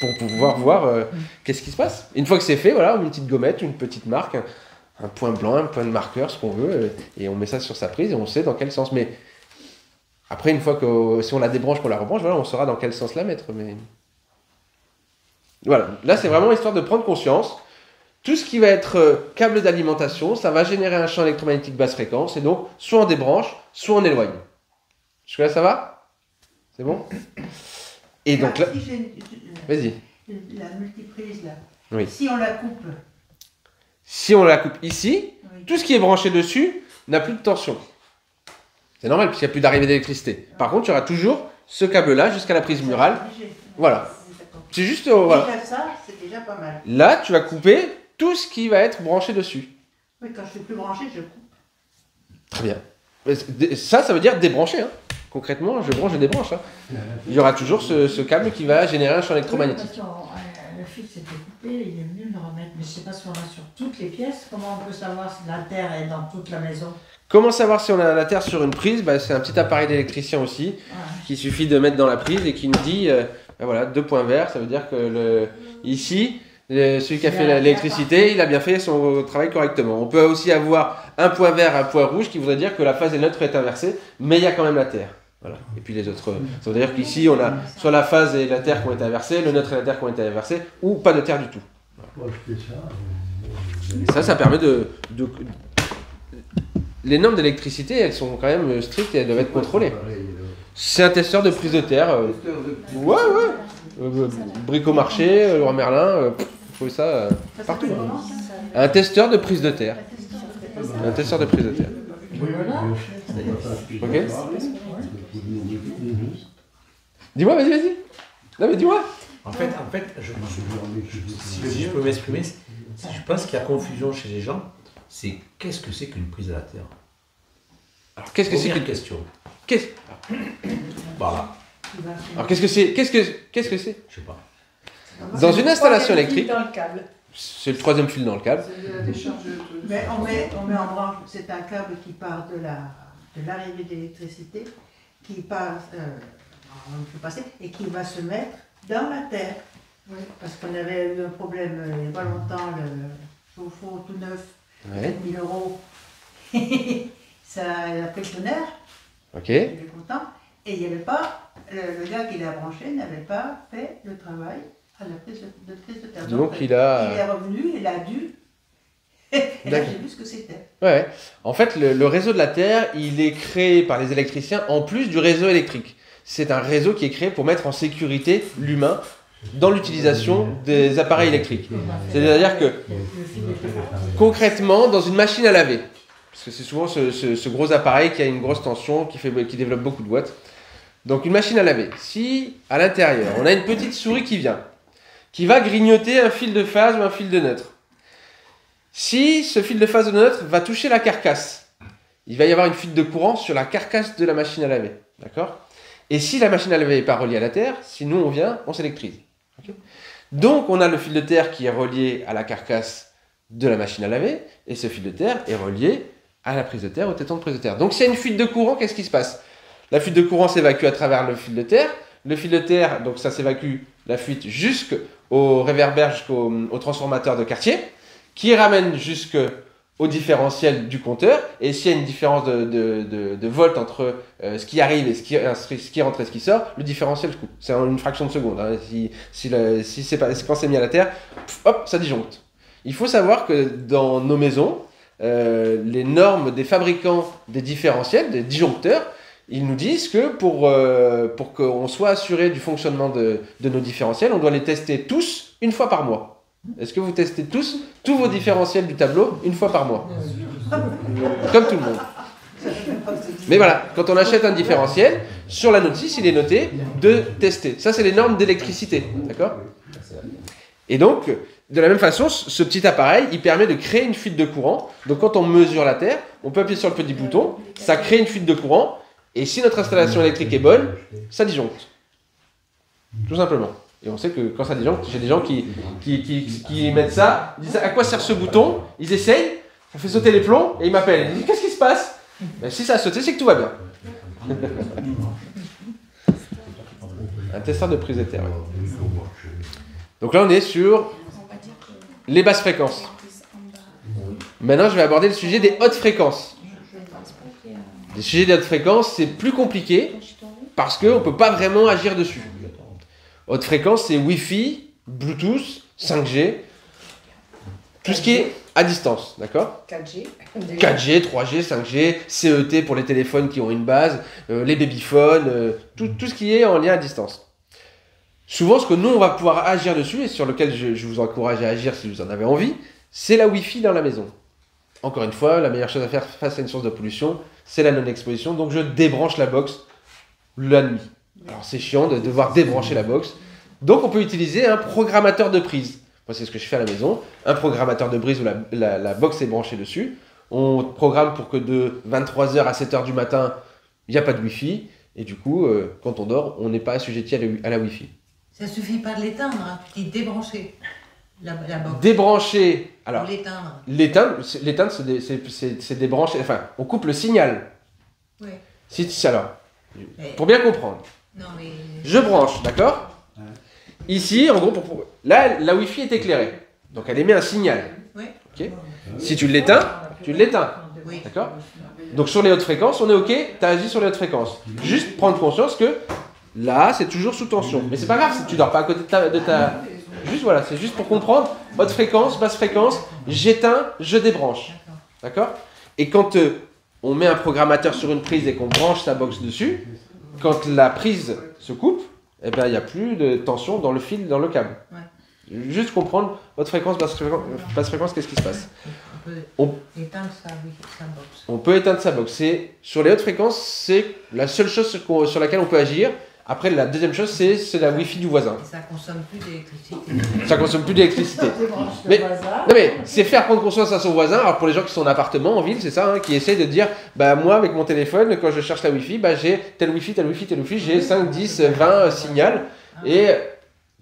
Speaker 1: pour pouvoir voir qu'est-ce qui se passe. Une fois que c'est fait, voilà, une petite gommette, une petite marque, un point blanc, un point de marqueur, ce qu'on veut, et on met ça sur sa prise et on sait dans quel sens. Mais après, une fois que si on la débranche, qu'on la rebranche, voilà, on saura dans quel sens la mettre. Mais voilà, là c'est vraiment histoire de prendre conscience. Tout ce qui va être câble d'alimentation, ça va générer un champ électromagnétique basse fréquence, et donc soit on débranche, soit on éloigne. Jusque-là, ça va? C'est bon? Et donc là,
Speaker 2: Si j'ai
Speaker 1: vas-y.
Speaker 2: la multiprise là,
Speaker 1: Oui.
Speaker 2: si on la coupe,
Speaker 1: Si on la coupe ici,
Speaker 2: oui.
Speaker 1: tout ce qui est branché dessus n'a plus de tension. C'est normal puisqu'il n'y a plus d'arrivée d'électricité. Par contre, il y aura toujours ce câble-là jusqu'à la prise murale. Voilà. C'est juste... voilà.
Speaker 2: Déjà ça, c'est déjà pas mal.
Speaker 1: Là, tu vas couper tout ce qui va être branché dessus.
Speaker 2: Oui, quand je suis plus branché, je coupe.
Speaker 1: Très bien. Ça veut dire débrancher. Hein. Concrètement, je branche, je débranche. Hein. Il y aura toujours ce câble qui va générer un champ électromagnétique.
Speaker 4: Le fil s'était coupé, il est venu le remettre, mais je ne sais pas si on a sur toutes les pièces. Comment on peut savoir si la terre est dans toute la maison?
Speaker 1: Comment savoir si on a la terre sur une prise? C'est un petit appareil d'électricien aussi, qu'il suffit de mettre dans la prise et qui nous dit, voilà, 2 points verts, ça veut dire que ici, celui qui a fait l'électricité, il a bien fait son travail correctement. On peut aussi avoir un point vert, un point rouge, qui voudrait dire que la phase des neutres est inversée, mais il y a quand même la terre. Voilà. Et puis les autres, ça veut dire qu'ici, on a soit la phase et la terre qui ont été inversées, le neutre et la terre qui ont été inversés, ou pas de terre du tout. Et ça permet les normes d'électricité, elles sont quand même strictes et elles doivent être contrôlées. C'est un testeur de prise de terre. Bricomarché, Leroy Merlin, il faut ça partout. Un testeur de prise de terre. Un testeur de prise de terre. Ok? Dis-moi, vas-y. Non mais dis-moi.
Speaker 3: En fait, si je peux m'exprimer, je pense qu'il y a confusion chez les gens. C'est qu'est-ce que c'est qu'une prise à la terre?
Speaker 1: Alors qu'est-ce que c'est
Speaker 3: Première
Speaker 1: que...
Speaker 3: question.
Speaker 1: Voilà. Alors qu'est-ce que c'est? Qu'est-ce que c'est?
Speaker 3: Je sais pas.
Speaker 1: Dans une installation électrique,
Speaker 6: Dans le câble.
Speaker 1: c'est le 3e fil dans le câble.
Speaker 5: C'est la décharge de...
Speaker 2: Mais on met en branche, c'est un câble qui part de l'arrivée d'électricité, qui passe, on peut passer, et qui va se mettre dans la terre.
Speaker 5: Oui.
Speaker 2: Parce qu'on avait eu un problème il n'y a pas longtemps, le chauffe-eau tout neuf,
Speaker 1: Ouais.
Speaker 2: 7 000 €. Ça a pris le tonnerre,
Speaker 1: Ok.
Speaker 2: il est content. Et il n'y avait pas, le gars qui l'a branché n'avait pas fait le travail à la prise de terre.
Speaker 1: Donc il a...
Speaker 2: Il est revenu, il a dû. Et là,
Speaker 1: D'accord.
Speaker 2: j'ai vu ce que c'était.
Speaker 1: Ouais. En fait, le réseau de la Terre, il est créé par les électriciens en plus du réseau électrique. c'est un réseau qui est créé pour mettre en sécurité l'humain dans l'utilisation des appareils électriques. C'est-à-dire que, concrètement, dans une machine à laver, parce que c'est souvent ce gros appareil qui a une grosse tension, qui développe beaucoup de watts. Donc une machine à laver, si à l'intérieur, on a une petite souris qui vient, qui va grignoter un fil de phase ou un fil de neutre. Si ce fil de phase ou de neutre va toucher la carcasse, il va y avoir une fuite de courant sur la carcasse de la machine à laver. D'accord ? Et si la machine à laver n'est pas reliée à la terre, si nous on vient, on s'électrise. Okay ? Donc on a le fil de terre qui est relié à la carcasse de la machine à laver, et ce fil de terre est relié à la prise de terre, au téton de prise de terre. Donc s'il y a une fuite de courant, qu'est-ce qui se passe ? La fuite de courant s'évacue à travers le fil de terre. Le fil de terre, donc ça s'évacue, la fuite, jusqu'au réverbère, jusqu'au transformateur de quartier, qui ramène jusqu'au différentiel du compteur. Et s'il y a une différence de volt entre ce qui arrive et ce qui rentre et ce qui sort, le différentiel se coupe. C'est en une fraction de seconde. Hein. Quand c'est mis à la terre, hop, ça disjoncte. Il faut savoir que dans nos maisons, les normes des fabricants des différentiels, des disjoncteurs, ils nous disent que pour qu'on soit assuré du fonctionnement de nos différentiels, on doit les tester tous une fois par mois. Est-ce que vous testez tous vos différentiels du tableau une fois par mois ? Comme tout le monde. Mais voilà, quand on achète un différentiel, sur la notice, il est noté de tester. Ça, c'est les normes d'électricité. D'accord ? Et donc, de la même façon, ce petit appareil, il permet de créer une fuite de courant. Donc quand on mesure la terre, on peut appuyer sur le petit bouton, ça crée une fuite de courant. Et si notre installation électrique est bonne, ça disjoncte. Tout simplement. Et on sait que quand ça disjoncte, j'ai des gens qui mettent ça, ils disent à quoi sert ce bouton, ils essayent, ça fait sauter les plombs, et ils m'appellent. Ils disent qu'est-ce qui se passe ? Ben, si ça a sauté, c'est que tout va bien. Un testeur de prise de terre. Ouais. Donc là, on est sur les basses fréquences. Maintenant, je vais aborder le sujet des hautes fréquences. Les sujets de haute fréquence, c'est plus compliqué parce qu'on ne peut pas vraiment agir dessus. Haute fréquence, c'est Wi-Fi, Bluetooth, 5G, tout ce qui est à distance, d'accord ?
Speaker 7: 4G.
Speaker 1: 4G, 3G, 5G, CET pour les téléphones qui ont une base, les babyphones, tout ce qui est en lien à distance. Souvent, ce que nous, on va pouvoir agir dessus, et sur lequel je vous encourage à agir si vous en avez envie, c'est la Wi-Fi dans la maison. Encore une fois, la meilleure chose à faire face à une source de pollution, c'est la non-exposition. Donc je débranche la box la nuit. Alors c'est chiant de devoir débrancher la box. Donc on peut utiliser un programmateur de prise. Moi c'est ce que je fais à la maison. Un programmateur de prise où la box est branchée dessus. On programme pour que de 23h à 7h du matin, il n'y a pas de Wi-Fi. Et du coup, quand on dort, on n'est pas assujetti à la Wi-Fi.
Speaker 2: Ça suffit pas de l'éteindre, hein. Tu dis débrancher la box.
Speaker 1: Débrancher, alors
Speaker 2: L'éteindre.
Speaker 1: l'éteindre c'est débrancher, enfin on coupe le signal.
Speaker 2: Oui.
Speaker 1: Alors, pour bien comprendre,
Speaker 2: Non, mais...
Speaker 1: je branche, d'accord ? Ici, en gros, là la Wi-Fi est éclairée, donc elle émet un signal.
Speaker 2: Oui.
Speaker 1: Ok ? Si tu l'éteins, tu l'éteins.
Speaker 2: Oui.
Speaker 1: D'accord ? Donc sur les hautes fréquences, on est ok, tu as agi sur les hautes fréquences. Juste prendre conscience que là, c'est toujours sous tension. Mais c'est pas grave si tu dors pas à côté de ta... Juste voilà, c'est juste pour comprendre. Haute fréquence, basse fréquence, j'éteins, je débranche. D'accord ? Et quand on met un programmateur sur une prise et qu'on branche sa box dessus, quand la prise se coupe, eh ben, il n'y a plus de tension dans le fil, dans le câble.
Speaker 2: Ouais.
Speaker 1: Juste comprendre haute fréquence, basse fréquence, qu'est-ce qui se passe ?
Speaker 2: On peut éteindre sa box.
Speaker 1: On peut éteindre sa box. Sur les hautes fréquences, c'est la seule chose sur laquelle on peut agir. Après, la deuxième chose, c'est la Wi-Fi du voisin.
Speaker 2: Ça consomme plus d'électricité.
Speaker 1: Ça consomme plus d'électricité. Mais c'est faire prendre conscience à son voisin. Alors pour les gens qui sont en appartement, en ville, c'est ça, hein, qui essayent de dire, bah moi avec mon téléphone, quand je cherche la Wi-Fi, bah j'ai tel Wi-Fi, j'ai 5, 10, 20 signals. Et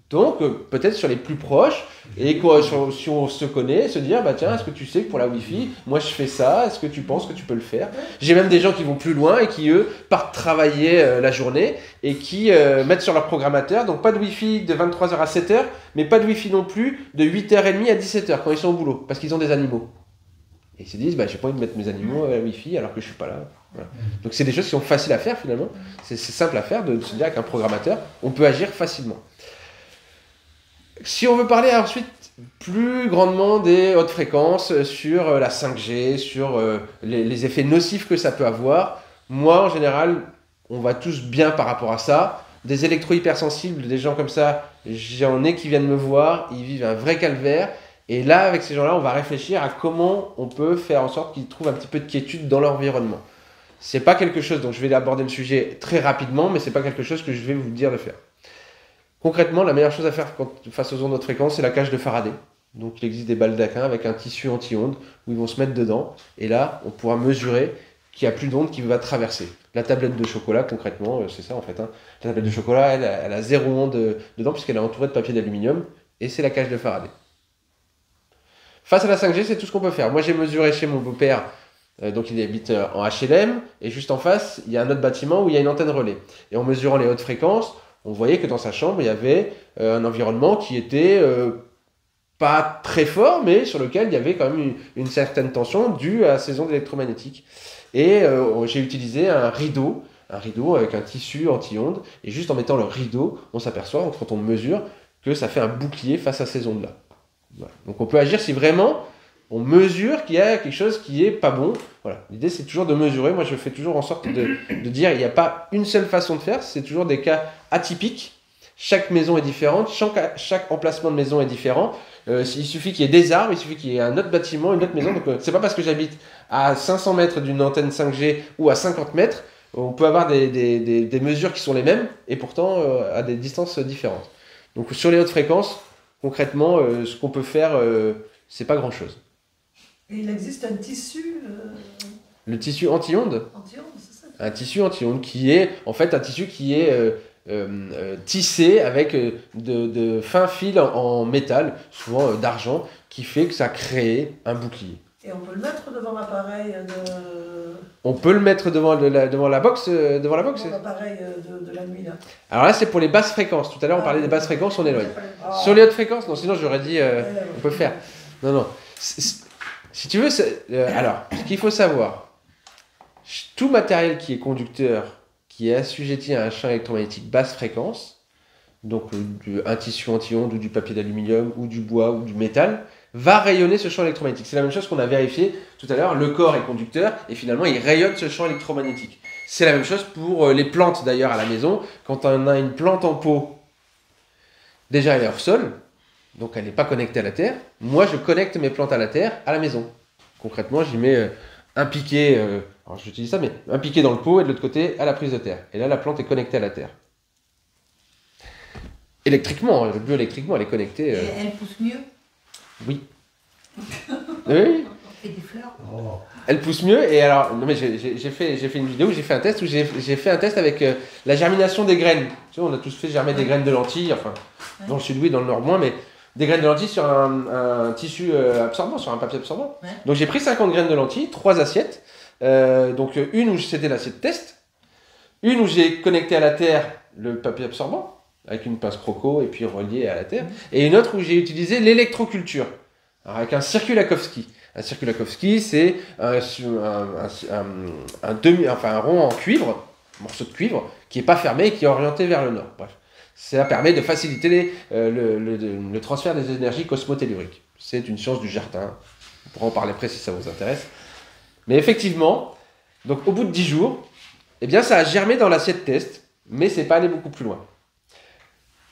Speaker 1: donc peut-être sur les plus proches, et si on se connaît, se dire, bah tiens, est-ce que tu sais que pour la Wi-Fi, moi je fais ça, est-ce que tu penses que tu peux le faire ? J'ai même des gens qui vont plus loin et qui eux partent travailler la journée et qui mettent sur leur programmateur, donc pas de Wi-Fi de 23h à 7h, mais pas de Wi-Fi non plus de 8h30 à 17h quand ils sont au boulot, parce qu'ils ont des animaux. Et ils se disent, bah j'ai pas envie de mettre mes animaux à la Wi-Fi alors que je suis pas là. Voilà. Donc c'est des choses qui sont faciles à faire finalement, c'est simple à faire de se dire qu'un programmateur, on peut agir facilement. Si on veut parler ensuite plus grandement des hautes fréquences, sur la 5G, sur les effets nocifs que ça peut avoir, moi en général, on va tous bien par rapport à ça. Des électro-hypersensibles, des gens comme ça, j'en ai qui viennent me voir, ils vivent un vrai calvaire. Et là, avec ces gens-là, on va réfléchir à comment on peut faire en sorte qu'ils trouvent un petit peu de quiétude dans l'environnement. C'est pas quelque chose, donc je vais aborder le sujet très rapidement, mais c'est pas quelque chose que je vais vous dire de faire. Concrètement, la meilleure chose à faire face aux ondes haute fréquence, c'est la cage de Faraday. Donc il existe des baldaquins avec un tissu anti-ondes où ils vont se mettre dedans. Et là, on pourra mesurer qu'il n'y a plus d'onde qui va traverser. La tablette de chocolat, concrètement, c'est ça en fait. La tablette de chocolat, elle a 0 onde dedans puisqu'elle est entourée de papier d'aluminium. Et c'est la cage de Faraday. Face à la 5G, c'est tout ce qu'on peut faire. Moi, j'ai mesuré chez mon beau-père, donc il habite en HLM, et juste en face, il y a un autre bâtiment où il y a une antenne relais. Et en mesurant les hautes fréquences, on voyait que dans sa chambre, il y avait un environnement qui était pas très fort, mais sur lequel il y avait quand même une certaine tension due à ces ondes électromagnétiques. Et j'ai utilisé un rideau avec un tissu anti-ondes, et juste en mettant le rideau, on s'aperçoit, quand on mesure, que ça fait un bouclier face à ces ondes-là. Voilà. Donc on peut agir si vraiment on mesure qu'il y a quelque chose qui est pas bon. Voilà. L'idée c'est toujours de mesurer. Moi je fais toujours en sorte de dire il n'y a pas une seule façon de faire, c'est toujours des cas atypiques. Chaque maison est différente, chaque emplacement de maison est différent. Il suffit qu'il y ait des arbres, il suffit qu'il y ait un autre bâtiment, une autre maison. Donc c'est pas parce que j'habite à 500 mètres d'une antenne 5G ou à 50 mètres, on peut avoir des mesures qui sont les mêmes et pourtant à des distances différentes. Donc sur les hautes fréquences, concrètement, ce qu'on peut faire, c'est pas grand-chose.
Speaker 6: Et il existe un tissu
Speaker 1: Le tissu anti-ondes,
Speaker 6: anti-ondes, c'est ça?
Speaker 1: un tissu anti-ondes qui est en fait un tissu qui est tissé avec de fins fils en métal, souvent d'argent, qui fait que ça crée un bouclier.
Speaker 6: Et on peut le mettre devant l'appareil
Speaker 1: On peut le mettre devant la box, devant
Speaker 6: l'appareil de la nuit là.
Speaker 1: Alors là, c'est pour les basses fréquences. Tout à l'heure, on parlait des basses fréquences, on éloigne.
Speaker 6: Ah.
Speaker 1: Sur les hautes fréquences, non, sinon j'aurais dit on peut faire. Non. Si tu veux, alors, ce qu'il faut savoir, tout matériel qui est conducteur, qui est assujetti à un champ électromagnétique basse fréquence, donc un tissu anti-ondes ou du papier d'aluminium ou du bois ou du métal, va rayonner ce champ électromagnétique. C'est la même chose qu'on a vérifié tout à l'heure. Le corps est conducteur et finalement il rayonne ce champ électromagnétique. C'est la même chose pour les plantes d'ailleurs à la maison. Quand on a une plante en pot, déjà elle est hors sol, donc elle n'est pas connectée à la terre. Moi je connecte mes plantes à la terre à la maison. Concrètement j'y mets un piquet, alors j'utilise ça, mais un piquet dans le pot et de l'autre côté à la prise de terre. Et là la plante est connectée à la terre. Électriquement, bioélectriquement elle est connectée.
Speaker 7: Et elle pousse mieux.
Speaker 1: Oui. Oui.
Speaker 7: Et des fleurs.
Speaker 1: Elle pousse mieux et alors non mais j'ai fait une vidéo où j'ai fait un test avec la germination des graines. Tu vois, on a tous fait germer des graines de lentilles, enfin dans le sud oui, dans le nord moins, mais des graines de lentilles sur un tissu absorbant, sur un papier absorbant.
Speaker 7: Ouais.
Speaker 1: Donc j'ai pris 50 graines de lentilles, 3 assiettes. Donc une où c'était l'assiette test, une où j'ai connecté à la terre le papier absorbant avec une pince Proco et puis relié à la terre, et une autre où j'ai utilisé l'électroculture avec un Circulakovsky. Un Circulakovsky, c'est un rond en cuivre, un morceau de cuivre, qui n'est pas fermé et qui est orienté vers le nord. Bref, ça permet de faciliter le transfert des énergies cosmotelluriques. C'est une science du jardin. On pourra en parler après si ça vous intéresse. Mais effectivement, donc au bout de 10 jours, eh bien, ça a germé dans l'assiette test, mais c'est pas allé beaucoup plus loin.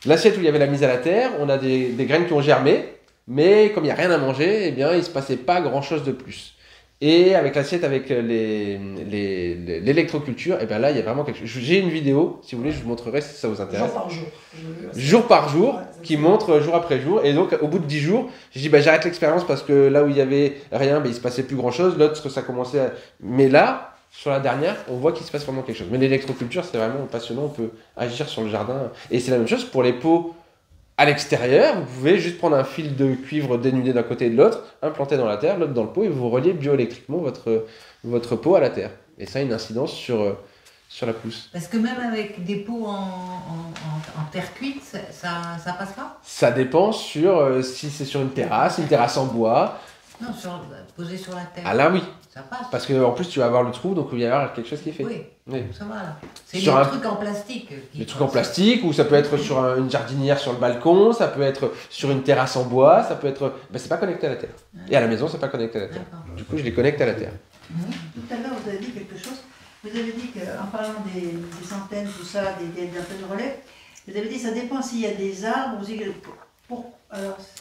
Speaker 1: L'assiette où il y avait la mise à la terre, on a des graines qui ont germé, mais comme il n'y a rien à manger, eh bien, il ne se passait pas grand-chose de plus. Et avec l'assiette avec l'électroculture, eh bien là, il y a vraiment quelque chose. J'ai une vidéo, si vous voulez, je vous montrerai si ça vous intéresse.
Speaker 6: Jour par jour.
Speaker 1: Jour par jour,
Speaker 6: Ouais,
Speaker 1: qui montre jour après jour. Et donc, au bout de 10 jours, j'ai dit, j'arrête l'expérience parce que là où il y avait rien, il ne se passait plus grand-chose. L'autre, ça commençait à... Mais là, sur la dernière, on voit qu'il se passe vraiment quelque chose. Mais l'électroculture, c'est vraiment passionnant. On peut agir sur le jardin. Et c'est la même chose pour les pots à l'extérieur. Vous pouvez juste prendre un fil de cuivre dénudé d'un côté et de l'autre, implanter dans la terre, l'autre dans le pot, et vous reliez bioélectriquement votre pot à la terre. Et ça a une incidence sur la pousse.
Speaker 7: Parce que même avec des pots en terre cuite, ça passe pas?
Speaker 1: Ça dépend sur si c'est sur une terrasse en bois.
Speaker 7: Non, posé sur la terre.
Speaker 1: Ah là, oui.
Speaker 7: Ça passe.
Speaker 1: Parce qu'en plus, tu vas avoir le trou, donc il va y avoir quelque chose qui est fait.
Speaker 7: Oui,
Speaker 1: Oui.
Speaker 7: ça va là. C'est
Speaker 1: Sur
Speaker 7: des
Speaker 1: un-
Speaker 7: trucs en plastique.
Speaker 1: Des trucs en plastique, ou ça peut être sur une jardinière sur le balcon, ça peut être sur une terrasse en bois, ça peut être... Ben, c'est pas connecté à la terre. Et à la maison, c'est pas connecté à la terre.
Speaker 7: D'accord.
Speaker 1: Du coup, je les connecte à la terre.
Speaker 2: Tout à l'heure, vous avez dit quelque chose. Vous vous avez dit qu'en parlant des antennes, tout ça, des antennes relais, vous avez dit que ça dépend s'il y a des arbres, aussi,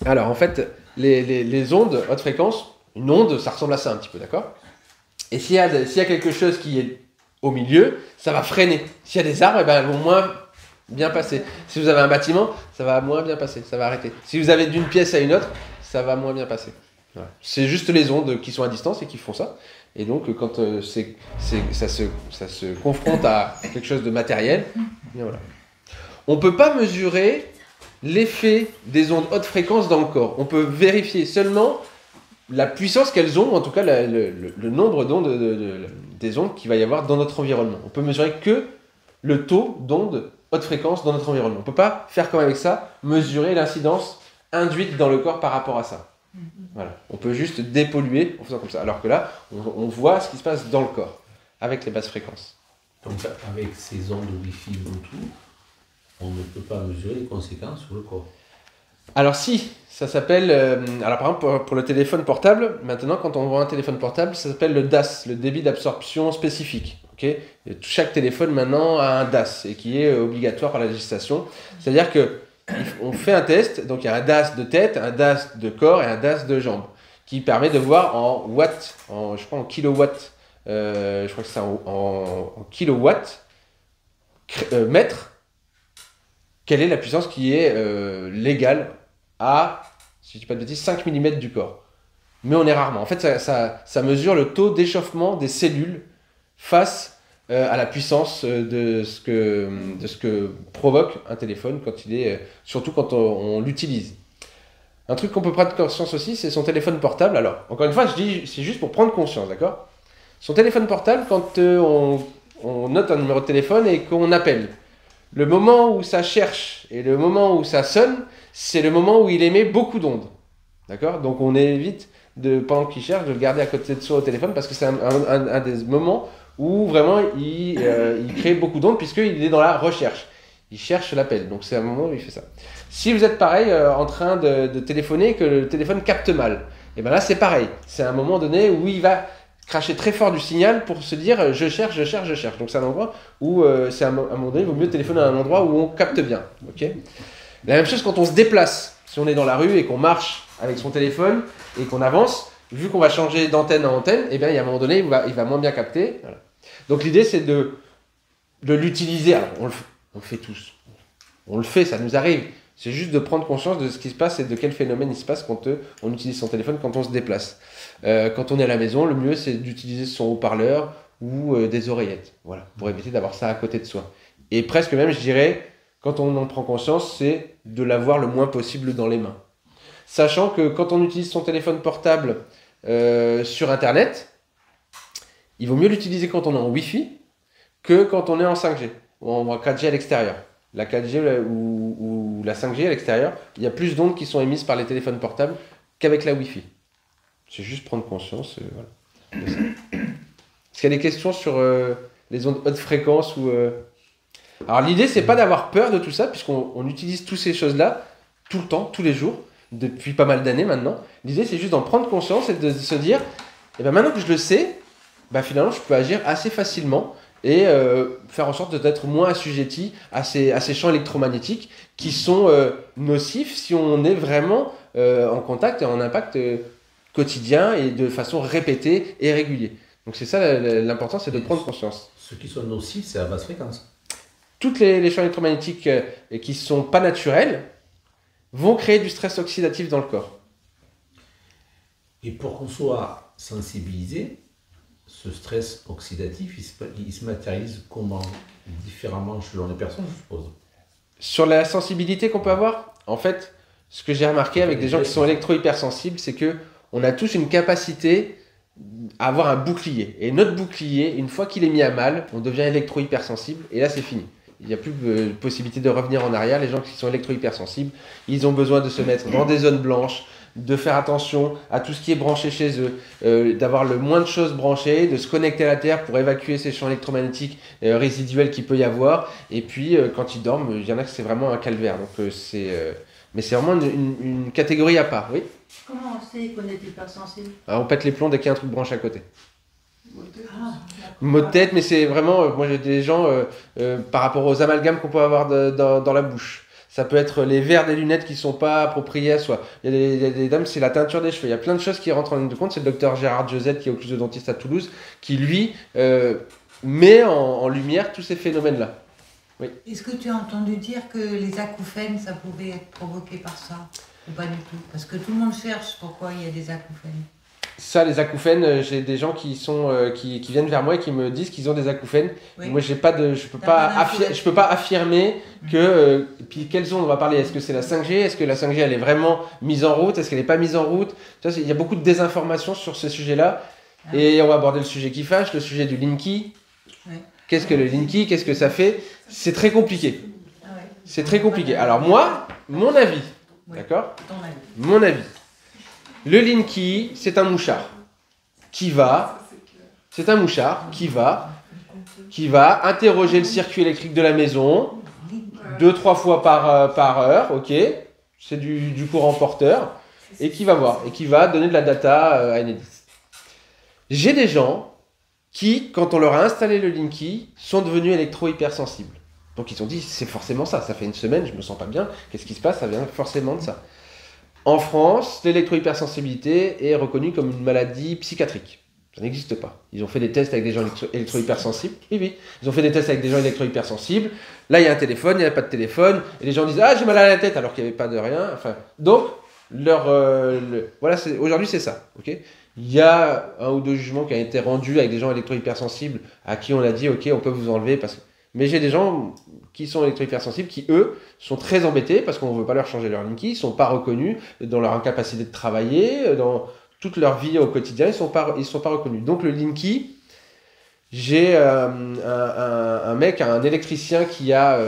Speaker 1: Alors en fait, les ondes haute fréquence, une onde, ça ressemble à ça un petit peu, d'accord? Et s'il y a quelque chose qui est au milieu, ça va freiner. S'il y a des arbres, eh ben, elles vont moins bien passer. Si vous avez un bâtiment, ça va moins bien passer, ça va arrêter. Si vous avez d'une pièce à une autre, ça va moins bien passer. Voilà. C'est juste les ondes qui sont à distance et qui font ça. Et donc quand ça se confronte à quelque chose de matériel, bien voilà. On ne peut pas mesurer l'effet des ondes haute fréquence dans le corps. On peut vérifier seulement la puissance qu'elles ont, ou en tout cas le nombre d'ondes des ondes qu'il va y avoir dans notre environnement. On peut mesurer que le taux d'ondes haute fréquence dans notre environnement. On ne peut pas faire comme avec ça, mesurer l'incidence induite dans le corps par rapport à ça. Voilà. On peut juste dépolluer en faisant comme ça. Alors que là, on voit ce qui se passe dans le corps, avec les basses fréquences.
Speaker 3: Donc avec ces ondes Wi-Fi Bluetooth, on ne peut pas mesurer les conséquences sur le corps.
Speaker 1: Alors si, ça s'appelle... alors par exemple, pour le téléphone portable, maintenant quand on voit un téléphone portable, ça s'appelle le DAS, le débit d'absorption spécifique. Okay, et chaque téléphone maintenant a un DAS, et qui est obligatoire par la législation. C'est-à-dire qu'on fait un test, donc il y a un DAS de tête, un DAS de corps et un DAS de jambes, qui permet de voir en watts, je crois en kilowatts, je crois que c'est en kilowatts, mètres, quelle est la puissance qui est légale à, si je ne dis pas de bêtises, 5 mm du corps. Mais on est rarement. En fait, ça mesure le taux d'échauffement des cellules face à la puissance de ce que provoque un téléphone, quand il est, surtout quand on l'utilise. Un truc qu'on peut prendre conscience aussi, c'est son téléphone portable. Alors, encore une fois, je dis, c'est juste pour prendre conscience, d'accord? Son téléphone portable, quand on note un numéro de téléphone et qu'on appelle, le moment où ça cherche et le moment où ça sonne, c'est le moment où il émet beaucoup d'ondes. D'accord? Donc on évite, pendant qu'il cherche, de le garder à côté de soi au téléphone, parce que c'est un des moments où vraiment il crée beaucoup d'ondes, puisqu'il est dans la recherche. Il cherche l'appel. Donc c'est un moment où il fait ça. Si vous êtes pareil en train de téléphoner et que le téléphone capte mal, et bien là c'est pareil. C'est un moment donné où il va cracher très fort du signal pour se dire je cherche, je cherche, je cherche. Donc c'est un endroit où c'est un moment donné, il vaut mieux téléphoner à un endroit où on capte bien. Okay, la même chose quand on se déplace. Si on est dans la rue et qu'on marche avec son téléphone et qu'on avance, vu qu'on va changer d'antenne en antenne, et bien il y a un moment donné où il va moins bien capter. Voilà. Donc l'idée c'est de l'utiliser. Alors on le fait tous. On le fait, ça nous arrive. C'est juste de prendre conscience de ce qui se passe et de quel phénomène il se passe quand on utilise son téléphone quand on se déplace. Quand on est à la maison, le mieux c'est d'utiliser son haut-parleur ou des oreillettes, voilà, pour éviter d'avoir ça à côté de soi. Et presque même, je dirais, quand on en prend conscience, c'est de l'avoir le moins possible dans les mains. Sachant que quand on utilise son téléphone portable sur Internet, il vaut mieux l'utiliser quand on est en Wi-Fi que quand on est en 5G ou en 4G à l'extérieur. La 4G ou la 5G à l'extérieur, il y a plus d'ondes qui sont émises par les téléphones portables qu'avec la Wi-Fi. C'est juste prendre conscience. Voilà, de ça. Est-ce qu'il y a des questions sur les ondes haute fréquence ou Alors l'idée, c'est pas d'avoir peur de tout ça, puisqu'on utilise toutes ces choses-là tout le temps, tous les jours, depuis pas mal d'années maintenant. L'idée, c'est juste d'en prendre conscience et de se dire, eh ben, maintenant que je le sais, ben, finalement, je peux agir assez facilement et faire en sorte d'être moins assujetti à ces champs électromagnétiques qui sont nocifs si on est vraiment en contact et en impact quotidien et de façon répétée et régulière. Donc c'est ça l'important, c'est de prendre conscience.
Speaker 3: Ceux qui sont nocifs, c'est à basse fréquence.
Speaker 1: Toutes les champs électromagnétiques qui ne sont pas naturels vont créer du stress oxydatif dans le corps.
Speaker 3: Et pour qu'on soit sensibilisé, ce stress oxydatif, il se matérialise comment? Différemment selon les personnes, je suppose.
Speaker 1: Sur la sensibilité qu'on peut avoir, en fait, ce que j'ai remarqué avec des gens qui sont électro-hypersensibles, c'est qu'on a tous une capacité à avoir un bouclier. Et notre bouclier, une fois qu'il est mis à mal, on devient électro-hypersensible, et là c'est fini. Il n'y a plus de possibilité de revenir en arrière. Les gens qui sont électro-hypersensibles, ils ont besoin de se mettre dans des zones blanches, de faire attention à tout ce qui est branché chez eux, d'avoir le moins de choses branchées, de se connecter à la Terre pour évacuer ces champs électromagnétiques résiduels qu'il peut y avoir. Et puis, quand ils dorment, il y en a que c'est vraiment un calvaire. Donc, mais c'est vraiment une catégorie à part, oui.
Speaker 2: Comment on sait qu'on est hypersensible?
Speaker 1: Alors, on pète les plombs dès qu'il y a un truc branché à côté. Maux de tête, mais c'est vraiment, moi j'ai des gens par rapport aux amalgames qu'on peut avoir dans la bouche. Ça peut être les verres des lunettes qui sont pas appropriés à soi. Il y a des dames, c'est la teinture des cheveux. Il y a plein de choses qui rentrent en ligne de compte. C'est le docteur Gérard Josette, qui est occlusodontiste à Toulouse, qui lui met en lumière tous ces phénomènes-là. Oui.
Speaker 7: Est-ce que tu as entendu dire que les acouphènes, ça pouvait être provoqué par ça? Ou pas du tout? Parce que tout le monde cherche pourquoi il y a des acouphènes.
Speaker 1: Ça, les acouphènes, j'ai des gens qui viennent vers moi et qui me disent qu'ils ont des acouphènes.
Speaker 7: Oui.
Speaker 1: Moi, je peux pas affirmer que. Puis quelles ondes on va parler? Est-ce que c'est la 5G? Est-ce que la 5G elle est vraiment mise en route? Est-ce qu'elle n'est pas mise en route? Il y a beaucoup de désinformation sur ce sujet-là. Et on va aborder le sujet qui fâche, le sujet du Linky.
Speaker 7: Oui.
Speaker 1: Qu'est-ce que le Linky? Qu'est-ce que ça fait? C'est très compliqué. C'est très compliqué. Alors moi, mon avis, d'accord?
Speaker 7: Ton avis.
Speaker 1: Mon avis. Le Linky, c'est un mouchard c'est un mouchard qui va interroger le circuit électrique de la maison 2-3 fois par heure, ok? C'est du courant porteur, et qui va voir, et qui va donner de la data à Enedis. J'ai des gens qui, quand on leur a installé le Linky, sont devenus électro-hypersensibles. Donc ils ont dit, c'est forcément ça fait une semaine, je me sens pas bien, qu'est-ce qui se passe? Ça vient forcément de ça. En France, l'électro-hypersensibilité est reconnue comme une maladie psychiatrique. Ça n'existe pas. Ils ont fait des tests avec des gens électro-hypersensibles. Oui. Ils ont fait des tests avec des gens électro-hypersensibles. Là, il y a un téléphone, il n'y a pas de téléphone. Et les gens disent « Ah, j'ai mal à la tête », alors qu'il n'y avait pas de rien. Enfin, donc, voilà, aujourd'hui, c'est ça. Okay, il y a 1 ou 2 jugements qui ont été rendus avec des gens électro-hypersensibles à qui on a dit « Ok, on peut vous enlever. » Mais j'ai des gens qui sont électro-hypersensibles qui, eux, sont très embêtés parce qu'on ne veut pas leur changer leur Linky, ils ne sont pas reconnus dans leur incapacité de travailler, dans toute leur vie au quotidien, ils sont pas reconnus. Donc le Linky, j'ai un mec, un électricien qui a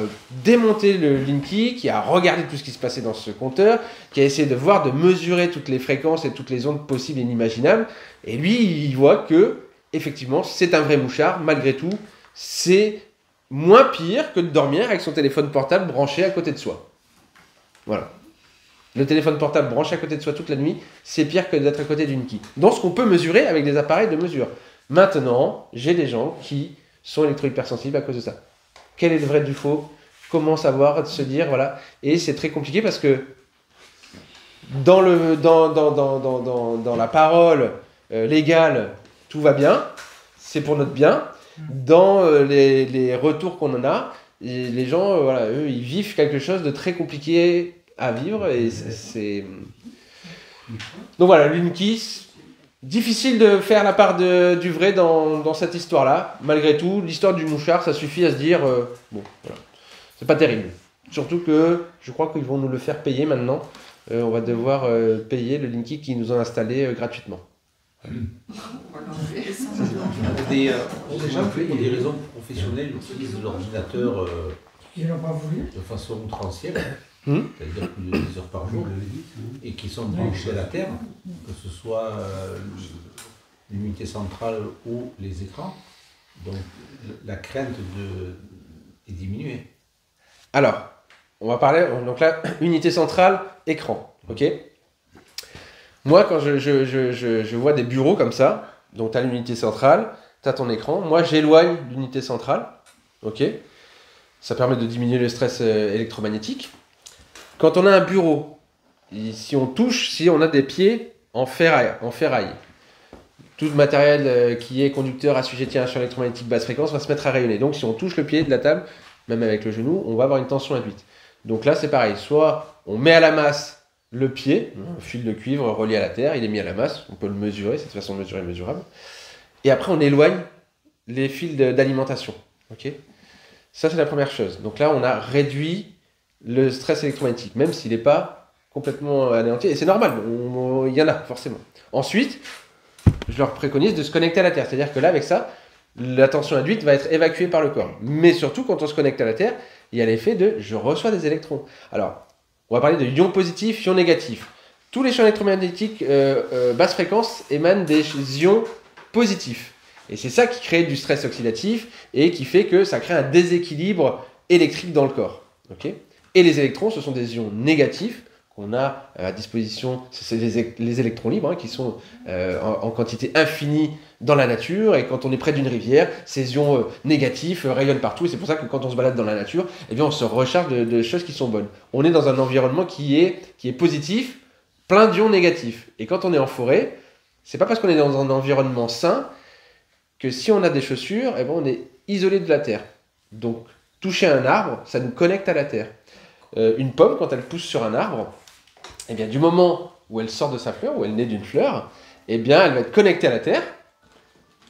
Speaker 1: démonté le Linky, qui a regardé tout ce qui se passait dans ce compteur, qui a essayé de voir, de mesurer toutes les fréquences et toutes les ondes possibles et inimaginables, et lui, il voit que, effectivement, c'est un vrai mouchard, malgré tout, c'est moins pire que de dormir avec son téléphone portable branché à côté de soi. Voilà. Le téléphone portable branché à côté de soi toute la nuit, c'est pire que d'être à côté d'une Linky. Dans ce qu'on peut mesurer avec des appareils de mesure. Maintenant, j'ai des gens qui sont électro-hypersensibles à cause de ça. Quel est le vrai du faux? Comment savoir, se dire, voilà. Et c'est très compliqué parce que dans la parole légale, tout va bien, c'est pour notre bien. Dans les retours qu'on en a, les gens, voilà, eux, ils vivent quelque chose de très compliqué à vivre. Et c'est... Donc voilà, Linky, difficile de faire la part du vrai dans cette histoire-là. Malgré tout, l'histoire du mouchard, ça suffit à se dire, bon, voilà, c'est pas terrible. Surtout que je crois qu'ils vont nous le faire payer maintenant. On va devoir payer le Linky qu'ils nous ont installé gratuitement.
Speaker 3: Des gens qui, pour des raisons professionnelles, utilisent l'ordinateur de façon outrancière, c'est-à-dire plus de 10 heures par jour, et qui sont branchés à la terre, que ce soit l'unité centrale ou les écrans. Donc la crainte est diminuée.
Speaker 1: Alors, on va parler, donc là, unité centrale, écran, ok? Moi, quand je vois des bureaux comme ça, donc tu as l'unité centrale, tu as ton écran, moi j'éloigne l'unité centrale, ok? Ça permet de diminuer le stress électromagnétique. Quand on a un bureau, si on a des pieds en ferraille, tout le matériel qui est conducteur assujetti à un champ électromagnétique basse fréquence va se mettre à rayonner. Donc si on touche le pied de la table, même avec le genou, on va avoir une tension induite. Donc là c'est pareil, soit on met à la masse le pied, un fil de cuivre relié à la terre, il est mis à la masse, on peut le mesurer, cette façon de mesurer est mesurable. Et après on éloigne les fils d'alimentation. Okay, ça c'est la première chose. Donc là on a réduit le stress électromagnétique, même s'il n'est pas complètement anéanti. Et c'est normal, il y en a forcément. Ensuite, je leur préconise de se connecter à la Terre. C'est-à-dire que là avec ça, la tension induite va être évacuée par le corps. Mais surtout quand on se connecte à la Terre, il y a l'effet de je reçois des électrons. Alors, on va parler de ions positifs, ions négatifs. Tous les champs électromagnétiques basse fréquence émanent des ions positifs. Et c'est ça qui crée du stress oxydatif et qui fait que ça crée un déséquilibre électrique dans le corps. Okay, et les électrons, ce sont des ions négatifs qu'on a à disposition, c'est les électrons libres, hein, qui sont en quantité infinie dans la nature, et quand on est près d'une rivière, ces ions négatifs rayonnent partout, et c'est pour ça que quand on se balade dans la nature, eh bien on se recharge de choses qui sont bonnes. On est dans un environnement qui est positif, plein d'ions négatifs. Et quand on est en forêt, c'est pas parce qu'on est dans un environnement sain que si on a des chaussures, eh bien on est isolé de la terre. Donc toucher un arbre, ça nous connecte à la terre. Une pomme, quand elle pousse sur un arbre, eh bien, du moment où elle sort de sa fleur, où elle naît d'une fleur, eh bien, elle va être connectée à la terre.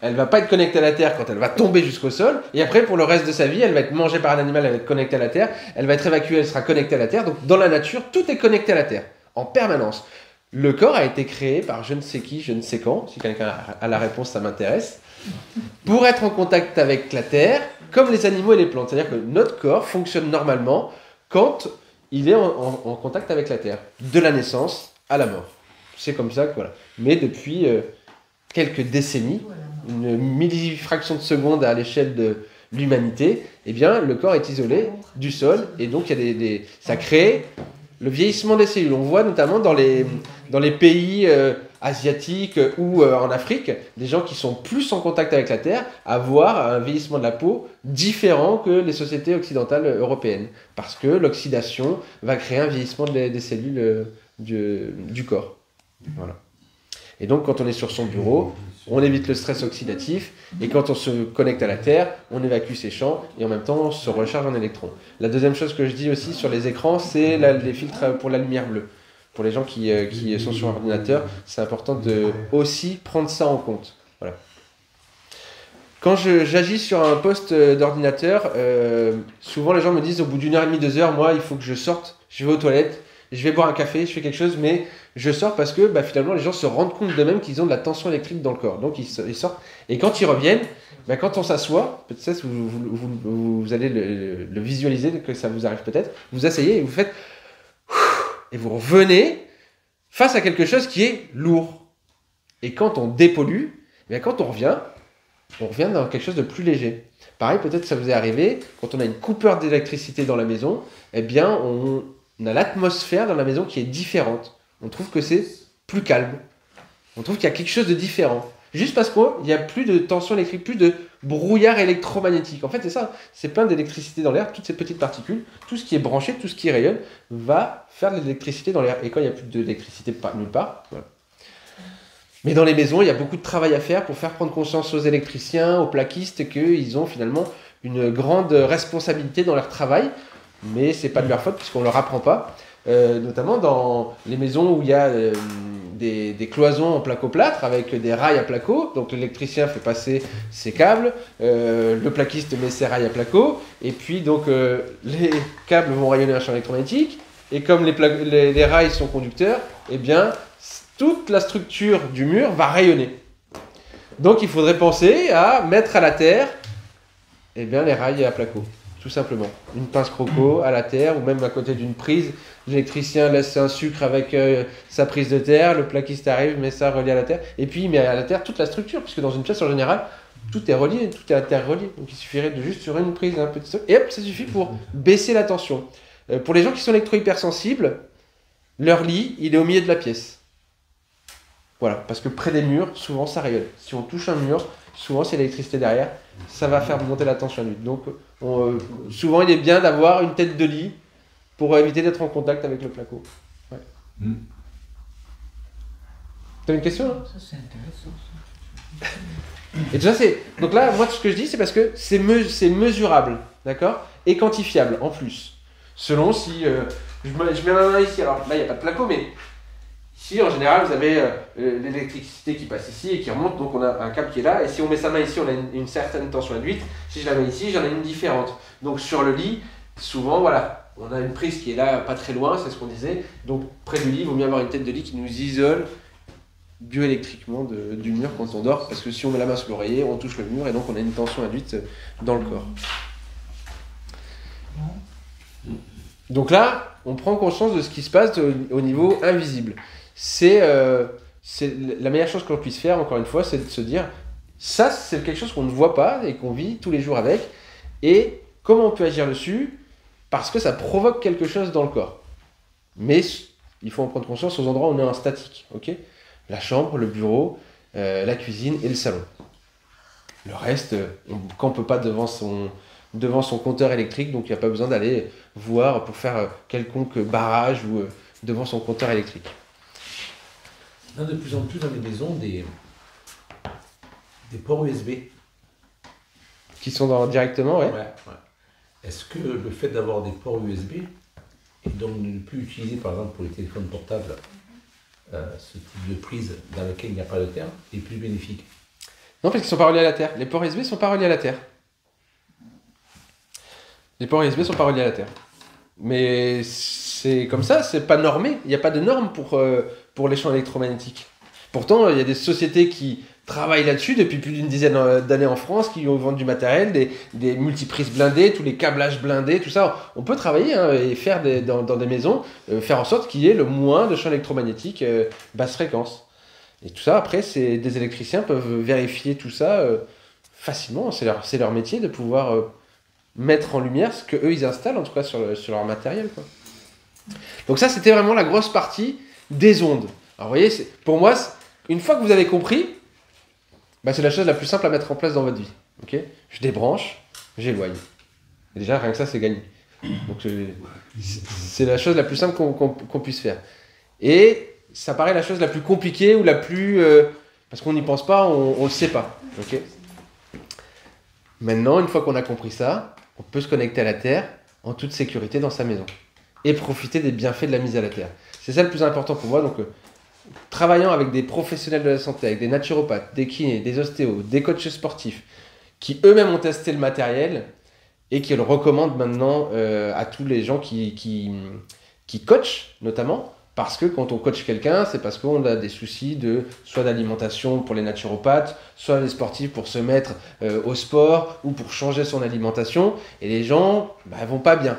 Speaker 1: Elle ne va pas être connectée à la terre quand elle va tomber jusqu'au sol. Et après, pour le reste de sa vie, elle va être mangée par un animal, elle va être connectée à la terre. Elle va être évacuée, elle sera connectée à la terre. Donc, dans la nature, tout est connecté à la terre, en permanence. Le corps a été créé par je ne sais qui, je ne sais quand. Si quelqu'un a la réponse, ça m'intéresse. Pour être en contact avec la terre, comme les animaux et les plantes. C'est-à-dire que notre corps fonctionne normalement quand il est en contact avec la terre, de la naissance à la mort. C'est comme ça que voilà. Mais depuis quelques décennies, une millifraction de seconde à l'échelle de l'humanité, eh bien, le corps est isolé du sol, et donc il y a ça crée le vieillissement des cellules. On voit notamment dans les pays asiatiques ou en Afrique, des gens qui sont plus en contact avec la terre, avoir un vieillissement de la peau différent que les sociétés occidentales européennes. Parce que l'oxydation va créer un vieillissement des cellules du corps. Voilà. Et donc, quand on est sur son bureau, on évite le stress oxydatif, et quand on se connecte à la terre, on évacue ses champs, et en même temps, on se recharge en électrons. La deuxième chose que je dis aussi sur les écrans, c'est les filtres pour la lumière bleue. Pour les gens qui sont sur ordinateur, c'est important de aussi prendre ça en compte. Voilà. Quand j'agis sur un poste d'ordinateur, souvent les gens me disent au bout d'une heure et demie, 2 heures, moi, il faut que je sorte, je vais aux toilettes, je vais boire un café, je fais quelque chose, mais je sors parce que finalement les gens se rendent compte d'eux-mêmes qu'ils ont de la tension électrique dans le corps. Donc ils sortent. Et quand ils reviennent, quand on s'assoit, peut-être vous allez le visualiser, que ça vous arrive peut-être, vous asseyez et vous faites... Et vous revenez face à quelque chose qui est lourd. Et quand on dépollue, quand on revient dans quelque chose de plus léger. Pareil, peut-être que ça vous est arrivé, quand on a une coupure d'électricité dans la maison, on a l'atmosphère dans la maison qui est différente. On trouve que c'est plus calme. On trouve qu'il y a quelque chose de différent. Juste parce qu'il n'y a plus de tension électrique, plus de brouillard électromagnétique. En fait, c'est ça. C'est plein d'électricité dans l'air, toutes ces petites particules, tout ce qui est branché, tout ce qui rayonne, va faire de l'électricité dans l'air. Et quand il n'y a plus d'électricité nulle part, voilà. Mais dans les maisons, il y a beaucoup de travail à faire pour faire prendre conscience aux électriciens, aux plaquistes, qu'ils ont finalement une grande responsabilité dans leur travail. Mais ce n'est pas de leur faute, puisqu'on ne leur apprend pas. Notamment dans les maisons où il y a des cloisons en placo-plâtre avec des rails à placo. Donc l'électricien fait passer ses câbles, le plaquiste met ses rails à placo, et puis donc les câbles vont rayonner un champ électromagnétique, et comme les rails sont conducteurs, toute la structure du mur va rayonner. Donc il faudrait penser à mettre à la terre les rails à placo. Tout simplement. Une pince croco à la terre, ou même à côté d'une prise. L'électricien laisse un sucre avec sa prise de terre, le plaquiste arrive, met ça relié à la terre, et puis il met à la terre toute la structure, puisque dans une pièce en général, tout est relié, tout est interrelié. Donc il suffirait de juste sur une prise, un petit truc, et hop, ça suffit pour baisser la tension. Pour les gens qui sont électro-hypersensibles, leur lit, il est au milieu de la pièce. Voilà, parce que près des murs, souvent ça rayonne. Si on touche un mur, souvent c'est l'électricité derrière, ça va faire monter la tension à nuit. Donc souvent il est bien d'avoir une tête de lit pour éviter d'être en contact avec le placo. Ouais. T'as une question là ?
Speaker 7: Ça c'est intéressant.
Speaker 1: Et déjà donc là, moi ce que je dis c'est parce que c'est mesurable, d'accord ? Et quantifiable en plus. Selon si je mets ma main ici, alors là il n'y a pas de placo, mais ici, en général, vous avez l'électricité qui passe ici et qui remonte, donc on a un câble qui est là, et si on met sa main ici, on a une certaine tension induite. Si je la mets ici, j'en ai une différente. Donc sur le lit, souvent, voilà, on a une prise qui est là, pas très loin, c'est ce qu'on disait. Donc près du lit, il vaut mieux avoir une tête de lit qui nous isole bioélectriquement du mur quand on dort, parce que si on met la main sous l'oreiller, on touche le mur, et donc on a une tension induite dans le corps. Donc là, on prend conscience de ce qui se passe au niveau invisible. C'est la meilleure chose qu'on puisse faire, encore une fois, c'est de se dire, ça c'est quelque chose qu'on ne voit pas et qu'on vit tous les jours avec, et comment on peut agir dessus, parce que ça provoque quelque chose dans le corps. Mais il faut en prendre conscience aux endroits où on est en statique. Ok, la chambre, le bureau, la cuisine et le salon. Le reste, on ne campe pas devant son compteur électrique, donc il n'y a pas besoin d'aller voir pour faire quelconque barrage ou devant son compteur électrique.
Speaker 3: On a de plus en plus dans les maisons des ports USB.
Speaker 1: Qui sont directement, ouais.
Speaker 3: Ouais. Est-ce que le fait d'avoir des ports USB et donc de ne plus utiliser par exemple pour les téléphones portables ce type de prise dans laquelle il n'y a pas de terre est plus bénéfique?
Speaker 1: Non, parce qu'ils ne sont pas reliés à la Terre. Les ports USB ne sont pas reliés à la Terre. Les ports USB ne sont pas reliés à la Terre. Mais c'est comme ça, c'est pas normé. Il n'y a pas de normes pour les champs électromagnétiques. Pourtant, il y a des sociétés qui travaillent là-dessus depuis plus d'une dizaine d'années en France, qui ont vendu du matériel, des multiprises blindées, tous les câblages blindés, tout ça. On peut travailler et faire dans des maisons, faire en sorte qu'il y ait le moins de champs électromagnétiques basse fréquence. Et tout ça, après, des électriciens peuvent vérifier tout ça facilement. C'est leur métier de pouvoir mettre en lumière ce qu'eux, ils installent, en tout cas sur leur matériel, quoi. Donc ça, c'était vraiment la grosse partie des ondes. Alors vous voyez, pour moi, une fois que vous avez compris, c'est la chose la plus simple à mettre en place dans votre vie. Okay, je débranche, j'éloigne. Et déjà, rien que ça, c'est gagné. Donc c'est la chose la plus simple qu'on puisse faire. Et ça paraît la chose la plus compliquée ou la plus... parce qu'on n'y pense pas, on le sait pas. Okay, maintenant, une fois qu'on a compris ça, on peut se connecter à la Terre en toute sécurité dans sa maison. Et profiter des bienfaits de la mise à la Terre. C'est ça le plus important pour moi. Donc, travaillant avec des professionnels de la santé, avec des naturopathes, des kinés, des ostéos, des coachs sportifs, qui eux-mêmes ont testé le matériel et qui le recommandent maintenant à tous les gens qui coachent, notamment. Parce que quand on coach quelqu'un, c'est parce qu'on a des soucis soit d'alimentation pour les naturopathes, soit les sportifs pour se mettre au sport ou pour changer son alimentation. Et les gens vont pas bien.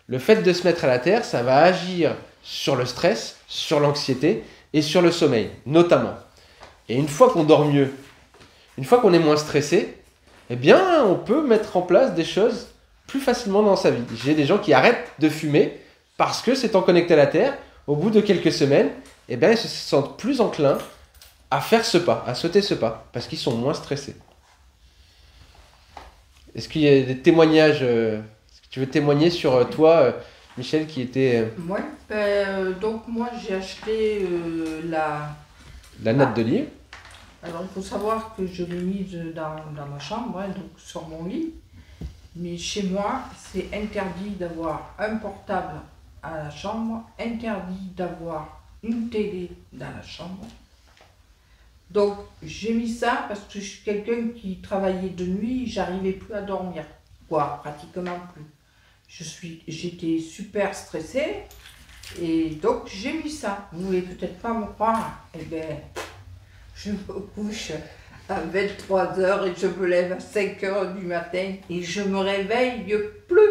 Speaker 1: Le fait de se mettre à la terre, ça va agir sur le stress, sur l'anxiété et sur le sommeil, notamment. Et une fois qu'on dort mieux, une fois qu'on est moins stressé, eh bien, on peut mettre en place des choses plus facilement dans sa vie. J'ai des gens qui arrêtent de fumer parce que s'étant connectés à la terre, au bout de quelques semaines, eh bien, ils se sentent plus enclins à faire ce pas, à sauter ce pas, parce qu'ils sont moins stressés. Est-ce qu'il y a des témoignages est-ce que tu veux témoigner sur toi, Michel, qui était...
Speaker 6: Oui, donc moi j'ai acheté
Speaker 1: la natte de lit.
Speaker 6: Alors il faut savoir que je l'ai mise dans ma chambre, donc sur mon lit. Mais chez moi, c'est interdit d'avoir un portable à la chambre, interdit d'avoir une télé dans la chambre. Donc j'ai mis ça parce que je suis quelqu'un qui travaillait de nuit, j'arrivais plus à dormir, pratiquement plus. J'étais super stressée et donc j'ai mis ça. Vous ne voulez peut-être pas me croire, eh bien je me couche à 23h et je me lève à 5h du matin et je me réveille plus.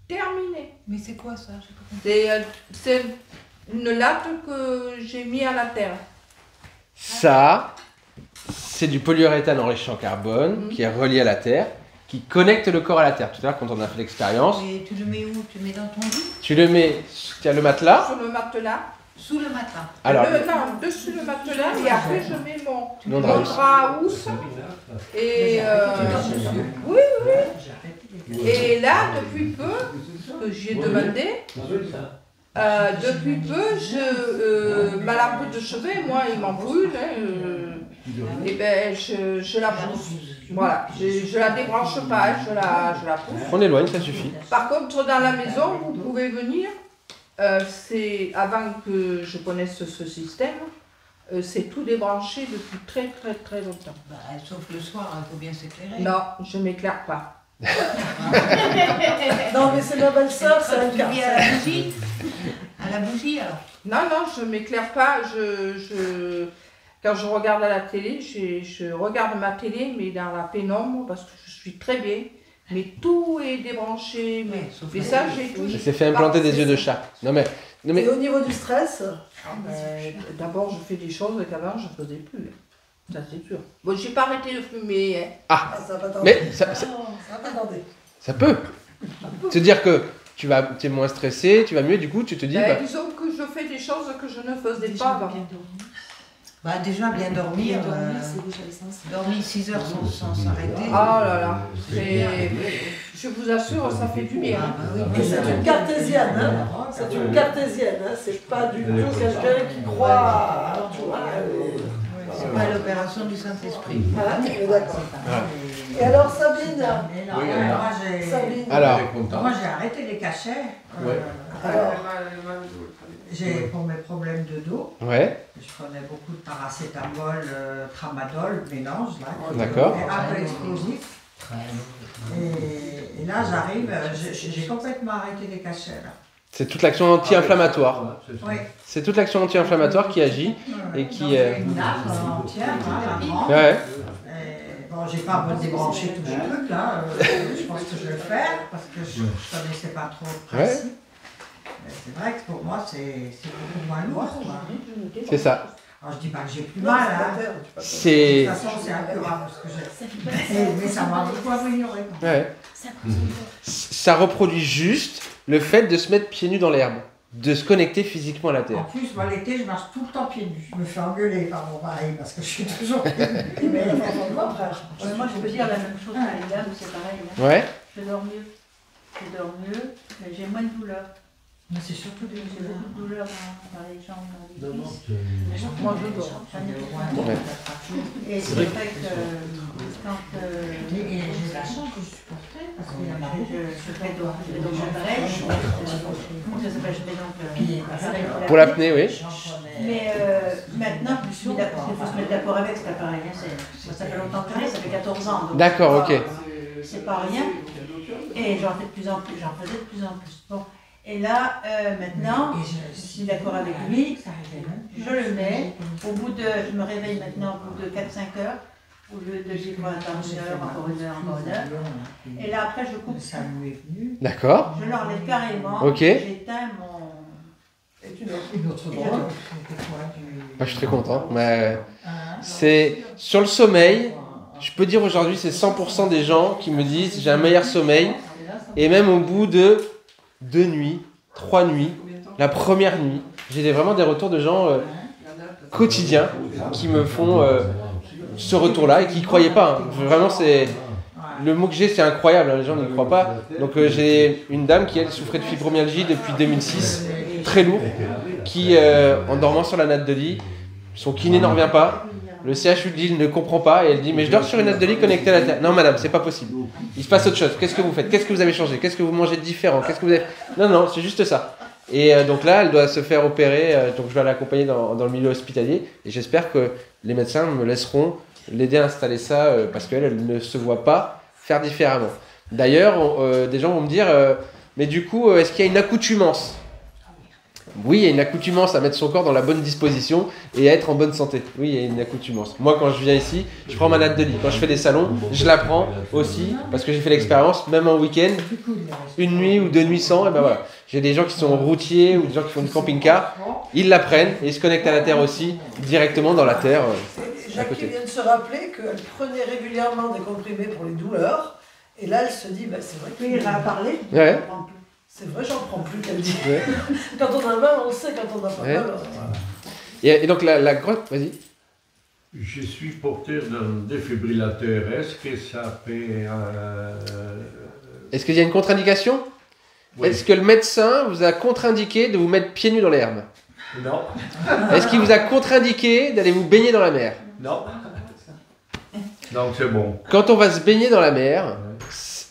Speaker 6: Terminé.
Speaker 7: Mais c'est quoi ça?
Speaker 6: C'est une latte que j'ai mis à la terre.
Speaker 1: Ça, c'est du polyuréthane enrichi en carbone qui est relié à la terre, qui connecte le corps à la terre. Tout à l'heure, quand on a fait l'expérience...
Speaker 7: Et tu le mets où? Tu le mets dans ton lit?
Speaker 1: Tu le mets... Tu as le matelas.
Speaker 6: Sur le matelas.
Speaker 7: Sous le matelas.
Speaker 1: Alors,
Speaker 6: non, dessus le matelas et après je mets mon drap à housse. Et oui. Et là, depuis peu, que j'ai demandé, depuis peu, ma lampe de chevet, moi, il m'en brûle, et ben je la pousse. Voilà, je la débranche pas, je la pousse.
Speaker 1: On éloigne, ça suffit.
Speaker 6: Par contre, dans la maison, vous pouvez venir. C'est avant que je connaisse ce système, c'est tout débranché depuis très très très longtemps.
Speaker 7: Sauf le soir, il faut bien s'éclairer.
Speaker 6: Non, je m'éclaire pas.
Speaker 2: Non mais c'est ma belle-sœur, c'est un
Speaker 7: Tu vis à la bougie? À la bougie alors?
Speaker 6: Non, je m'éclaire pas. Quand je regarde à la télé, je regarde ma télé mais dans la pénombre parce que je suis très bien. Mais tout est débranché, mais ça j'ai tout.
Speaker 1: Ça s'est fait implanter des yeux de chat. Non mais...
Speaker 2: Et au niveau du stress?
Speaker 6: D'abord je fais des choses qu'avant je ne faisais plus. Ça c'est sûr. Bon, j'ai pas arrêté de fumer.
Speaker 1: Ah,
Speaker 2: ça va
Speaker 1: mais ça
Speaker 2: va pas tarder.
Speaker 1: Ça peut. C'est-à-dire que tu es moins stressé, tu vas mieux, du coup tu te dis...
Speaker 6: Disons que je fais des choses que je ne faisais pas avant.
Speaker 7: Bah, déjà, bien dormir. Dormir 6 heures sans s'arrêter.
Speaker 6: Ah là là, je vous assure, ça fait du bien.
Speaker 8: Et c'est une cartésienne, hein. C'est une cartésienne, hein. C'est pas du tout quelqu'un qui croit.
Speaker 7: C'est pas l'opération du Saint-Esprit.
Speaker 8: Voilà, d'accord. Et alors, Sabine,
Speaker 7: Moi, j'ai arrêté les cachets. Pour mes problèmes de dos.
Speaker 1: Ouais.
Speaker 7: Je prenais beaucoup de paracétamol, tramadol, mélange là.
Speaker 1: D'accord.
Speaker 7: Un peu explosif. Et là, j'arrive, j'ai complètement arrêté les cachets là.
Speaker 1: C'est toute l'action anti-inflammatoire.
Speaker 7: Oui.
Speaker 1: C'est toute l'action anti-inflammatoire qui agit et qui.
Speaker 7: Une nappe entière, là, la grande.
Speaker 1: Ouais.
Speaker 7: Bon, j'ai pas à me débrancher tout le truc là. Je pense que je vais le faire parce que je connaissais pas trop le principe. C'est vrai que pour moi, c'est beaucoup moins lourd.
Speaker 1: C'est ça.
Speaker 7: Alors, je dis pas que j'ai plus mal, hein. De toute façon, c'est incurable ce que j'ai. Mais ça m'a beaucoup amélioré.
Speaker 1: Ouais. Ça reproduit juste le fait de se mettre pieds nus dans l'herbe, de se connecter physiquement à la terre.
Speaker 7: En plus, moi, l'été, je marche tout le temps pieds nus. Je me fais engueuler par mon mari parce que je suis toujours pieds nus. Mais
Speaker 2: moi, je peux dire la même chose que les dames, c'est pareil. Hein.
Speaker 1: Ouais.
Speaker 2: Je dors mieux, mais j'ai moins de douleur.
Speaker 7: Mais c'est surtout des
Speaker 2: J'ai beaucoup de douleur dans les jambes, dans les cuisses.
Speaker 6: Moi, je dors.
Speaker 2: Et c'est vrai que quand
Speaker 7: Et j'ai la chance que je supportais parce que
Speaker 2: je fais donc pareil, comment ça s'appelle, je fais donc
Speaker 1: Pour l'apnée, oui.
Speaker 2: Mais maintenant, je suis d'accord, il faut se mettre d'accord avec cet appareil. Ça fait longtemps que ça fait 14 ans.
Speaker 1: D'accord, ok.
Speaker 2: C'est pas rien. Et j'en fais de plus en plus, j'en faisais de plus en plus. Bon. Et là, maintenant, je suis d'accord avec lui, je le mets, je me réveille maintenant au bout de 4-5 heures, au lieu de vivre pendant une heure, encore une heure. Et là, après, je coupe ça.
Speaker 1: D'accord.
Speaker 2: Je l'enlève carrément,
Speaker 1: Ok.
Speaker 2: j'éteins mon...
Speaker 7: Une autre drogue.
Speaker 1: Je suis très content. Mais c'est sur le sommeil, je peux dire aujourd'hui, c'est 100% des gens qui me disent j'ai un meilleur sommeil, et même au bout de 2 nuits, 3 nuits, la première nuit, j'ai vraiment des retours de gens quotidiens qui me font ce retour-là et qui ne croyaient pas. Hein. Vraiment, c'est le mot que j'ai, c'est incroyable. Hein, les gens n'y croient pas. Donc j'ai une dame qui elle souffrait de fibromyalgie depuis 2006, très lourd, qui en dormant sur la natte de lit, son kiné n'en revient pas. Le CHU de Lille ne comprend pas et elle dit mais je dors sur une natte de lit connectée à la terre. Non madame, c'est pas possible. Il se passe autre chose. Qu'est-ce que vous faites? Qu'est-ce que vous avez changé? Qu'est-ce que vous mangez de différent? Qu'est-ce que vous avez... Non, c'est juste ça. Et donc là, elle doit se faire opérer. Donc je vais l'accompagner dans le milieu hospitalier et j'espère que les médecins me laisseront l'aider à installer ça parce qu'elle ne se voit pas faire différemment. D'ailleurs, des gens vont me dire mais du coup, est-ce qu'il y a une accoutumance? Oui, il y a une accoutumance à mettre son corps dans la bonne disposition et à être en bonne santé. Oui, il y a une accoutumance. Moi, quand je viens ici, je prends ma natte de lit. Quand je fais des salons, je la prends aussi parce que j'ai fait l'expérience, même en week-end, 1 nuit ou 2 nuits sans, et ben voilà. J'ai des gens qui sont routiers ou des gens qui font du camping-car, ils la prennent et ils se connectent à la terre aussi, directement dans la terre.
Speaker 8: Jackie vient de se rappeler qu'elle prenait régulièrement des comprimés pour les douleurs, et là elle se dit, bah, c'est vrai que...
Speaker 2: Oui, elle a parlé.
Speaker 1: Ouais.
Speaker 8: C'est vrai, j'en prends plus, qu'elle dit.
Speaker 1: Ouais.
Speaker 8: Quand on a mal, on le sait, quand on a pas
Speaker 1: Ouais.
Speaker 8: mal, voilà.
Speaker 1: Et donc la grotte, vas-y.
Speaker 9: Je suis porteur d'un défibrillateur. Est-ce que ça fait...
Speaker 1: Est-ce qu'il y a une contre-indication?
Speaker 9: Oui.
Speaker 1: Est-ce que le médecin vous a contre-indiqué de vous mettre pieds nus dans l'herbe?
Speaker 9: Non.
Speaker 1: Est-ce qu'il vous a contre-indiqué d'aller vous baigner dans la mer?
Speaker 9: Non. Donc c'est bon.
Speaker 1: Quand on va se baigner dans la mer,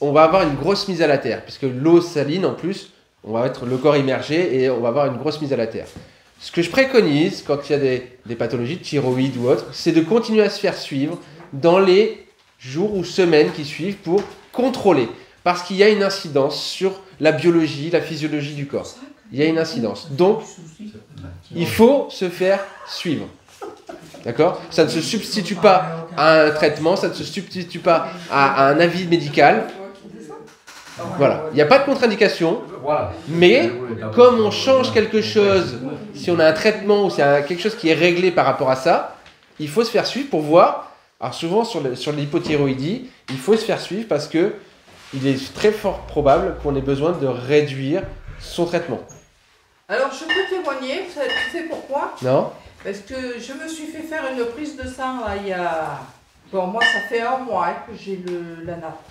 Speaker 1: on va avoir une grosse mise à la terre, puisque l'eau saline en plus, on va être le corps immergé et on va avoir une grosse mise à la terre. Ce que je préconise quand il y a des pathologies de thyroïde ou autres, c'est de continuer à se faire suivre dans les jours ou semaines qui suivent pour contrôler, parce qu'il y a une incidence sur la biologie, la physiologie du corps. Il y a une incidence. Donc, il faut se faire suivre. D'accord? Ça ne se substitue pas à un traitement, ça ne se substitue pas à un avis médical. Voilà, il n'y a pas de contre-indication, mais comme on change quelque chose, si on a un traitement ou c'est quelque chose qui est réglé par rapport à ça, il faut se faire suivre pour voir. Alors souvent sur l'hypothyroïdie, il faut se faire suivre parce que il est très fort probable qu'on ait besoin de réduire son traitement.
Speaker 6: Alors, je peux témoigner, tu sais pourquoi?
Speaker 1: Non?
Speaker 6: Parce que je me suis fait faire une prise de sang, là, il y a... Bon, moi, ça fait 1 mois que j'ai la nappe.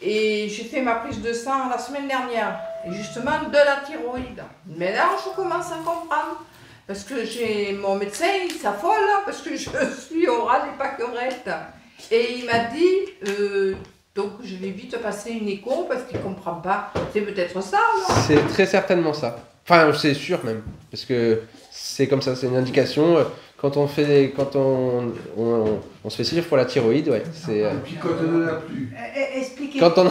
Speaker 6: Et j'ai fait ma prise de sang la semaine dernière, et justement de la thyroïde. Mais là, je commence à comprendre, parce que j'ai mon médecin, il s'affole, parce que je suis au ras des pâquerettes. Et il m'a dit, donc je vais vite passer une écho, parce qu'il ne comprend pas. C'est peut-être ça, non?
Speaker 1: C'est très certainement ça. Enfin, c'est sûr même, parce que c'est comme ça, c'est une indication. Quand on se fait suivre pour la thyroïde, ouais.
Speaker 9: Et puis quand on n'en a plus.
Speaker 2: Expliquez.
Speaker 1: Quand on...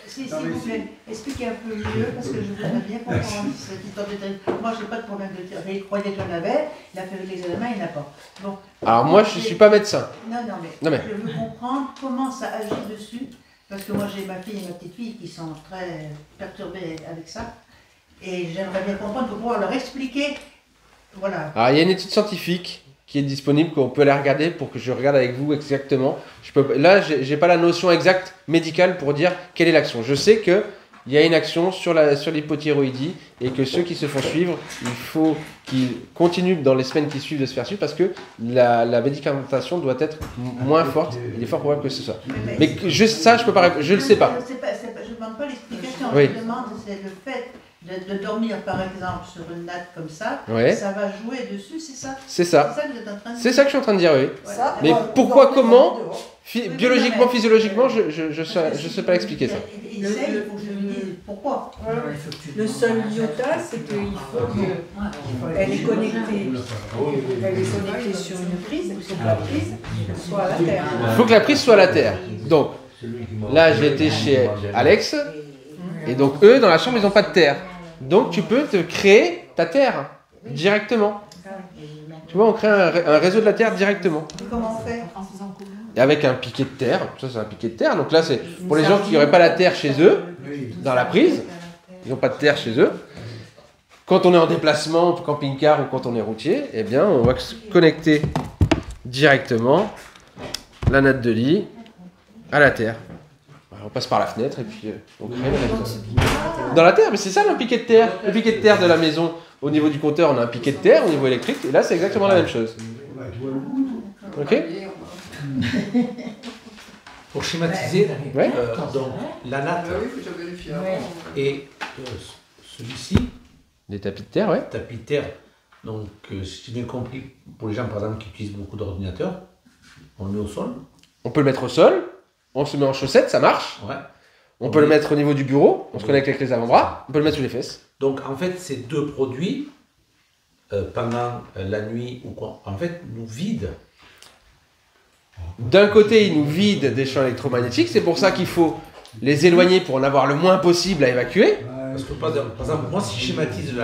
Speaker 2: S'il vous plaît, expliquez un peu mieux, parce que je voudrais bien comprendre cette histoire de thyroïde. Moi, je n'ai pas de problème de thyroïde. Il croyait que j'en avais, il a fait l'examen, il n'a pas. Bon.
Speaker 1: Alors moi, je ne suis pas médecin.
Speaker 2: Non, mais je veux comprendre comment ça agit dessus, parce que moi, j'ai ma fille et ma petite fille qui sont très perturbées avec ça. Et j'aimerais bien comprendre pour pouvoir leur expliquer. Voilà.
Speaker 1: Alors il y a une étude scientifique qui est disponible, qu'on peut aller regarder pour que je regarde avec vous exactement. Là, j'ai pas la notion exacte médicale pour dire quelle est l'action. Je sais qu'il y a une action sur l'hypothyroïdie et que ceux qui se font suivre, il faut qu'ils continuent dans les semaines qui suivent de se faire suivre parce que la médicamentation doit être moins forte. Il est fort probable que ce soit. Mais juste ça, je peux pas, je le sais pas.
Speaker 2: Je ne demande pas l'explication,
Speaker 1: Oui.
Speaker 2: je demande c'est le fait de dormir par exemple sur une natte comme ça,
Speaker 1: Ouais.
Speaker 2: ça va jouer dessus, c'est ça?
Speaker 1: C'est ça.
Speaker 2: C'est ça que vous êtes en train de
Speaker 1: C'est
Speaker 2: dire?
Speaker 1: ça que je suis en train de dire, oui.
Speaker 8: Ça,
Speaker 1: Mais
Speaker 8: bon,
Speaker 1: pourquoi,
Speaker 8: bon,
Speaker 1: comment,
Speaker 2: Oui,
Speaker 1: biologiquement,
Speaker 2: mais-
Speaker 1: physiologiquement, je sais pas expliquer ça.
Speaker 2: Il essaye, il faut que je lui dise pourquoi.
Speaker 6: Le seul iota, c'est qu'il faut qu'elle est connectée. Elle est connectée sur une prise, il faut que la prise soit à la terre.
Speaker 1: Il faut que la prise soit à la terre. Donc, là, j'ai été chez Alex, et donc eux, dans la chambre, ils n'ont pas de terre. Donc, tu peux te créer ta terre directement. Tu vois, on crée un réseau de la terre directement.
Speaker 2: Et comment on fait?
Speaker 1: Et avec un piquet de terre, ça c'est un piquet de terre. Donc là, c'est pour les gens qui n'auraient pas la terre chez eux, dans la prise, ils n'ont pas de terre chez eux. Quand on est en déplacement, camping-car ou quand on est routier, eh bien, on va se connecter directement la natte de lit à la terre. On passe par la fenêtre et puis on crée la terre. Dans la terre, mais c'est ça le piquet de terre. Le piquet de terre de la maison, au niveau du compteur, on a un piquet de terre au niveau électrique. Et là, c'est exactement la même chose. Ok?
Speaker 3: Pour schématiser,
Speaker 1: Ouais.
Speaker 3: donc la natte
Speaker 5: Ah oui, faut que je vérifie.
Speaker 3: et celui-ci,
Speaker 1: Des tapis de terre, ouais.
Speaker 3: tapis de terre. Donc, si j'ai bien compris, pour les gens par exemple qui utilisent beaucoup d'ordinateurs, on le met au sol.
Speaker 1: On peut le mettre au sol, on se met en chaussettes, ça marche.
Speaker 3: Ouais.
Speaker 1: On peut le mettre au niveau du bureau, on se connecte avec les avant-bras, on peut le mettre sous les fesses.
Speaker 3: Donc en fait, ces deux produits, pendant la nuit ou quoi, en fait, nous vident.
Speaker 1: D'un côté, ils nous vident des champs électromagnétiques, c'est pour ça qu'il faut les éloigner pour en avoir le moins possible à évacuer.
Speaker 3: Parce que par exemple, moi, si je schématise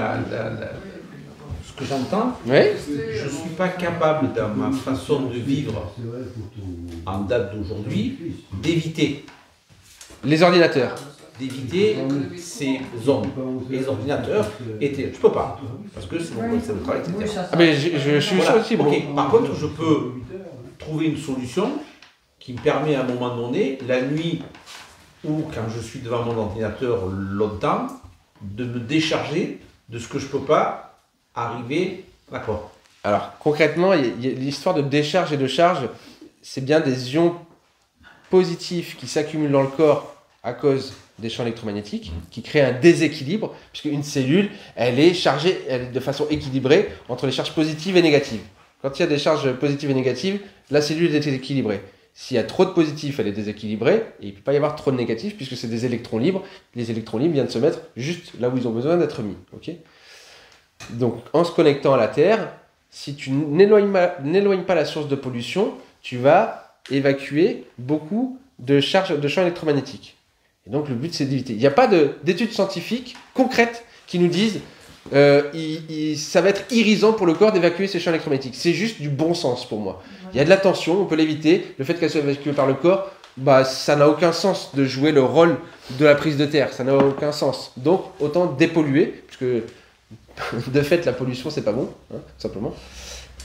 Speaker 3: ce que j'entends,
Speaker 1: Oui.
Speaker 3: je ne suis pas capable, dans ma façon de vivre en date d'aujourd'hui, d'éviter
Speaker 1: Les ordinateurs.
Speaker 3: ces ondes. Les ordinateurs étaient. Je peux pas, parce que c'est mon c'est le travail, etc.
Speaker 1: Ah mais je suis
Speaker 3: Voilà.
Speaker 1: sûr aussi. Bon.
Speaker 3: Ok. Par contre, je peux trouver une solution qui me permet à un moment donné, la nuit ou quand je suis devant mon ordinateur longtemps, de me décharger de ce que je peux pas arriver. D'accord.
Speaker 1: Alors concrètement, il y a l'histoire de décharge et de charge, c'est bien des ions positifs qui s'accumulent dans le corps à cause des champs électromagnétiques, qui créent un déséquilibre, puisque une cellule, elle est chargée de façon équilibrée entre les charges positives et négatives. Quand il y a des charges positives et négatives, la cellule est déséquilibrée. S'il y a trop de positifs, elle est déséquilibrée, et il ne peut pas y avoir trop de négatifs, puisque c'est des électrons libres. Les électrons libres viennent se mettre juste là où ils ont besoin d'être mis. Okay. Donc, en se connectant à la Terre, si tu n'éloignes pas la source de pollution, tu vas évacuer beaucoup de charges de champs électromagnétiques. Et donc, le but, c'est d'éviter. Il n'y a pas d'études scientifiques concrètes qui nous disent ça va être irisant pour le corps d'évacuer ces champs électromagnétiques. C'est juste du bon sens pour moi. Il y a de la tension, on peut l'éviter. Le fait qu'elle soit évacuée par le corps, bah, ça n'a aucun sens de jouer le rôle de la prise de terre. Ça n'a aucun sens. Donc, autant dépolluer, puisque de fait, la pollution, c'est pas bon, hein, tout simplement.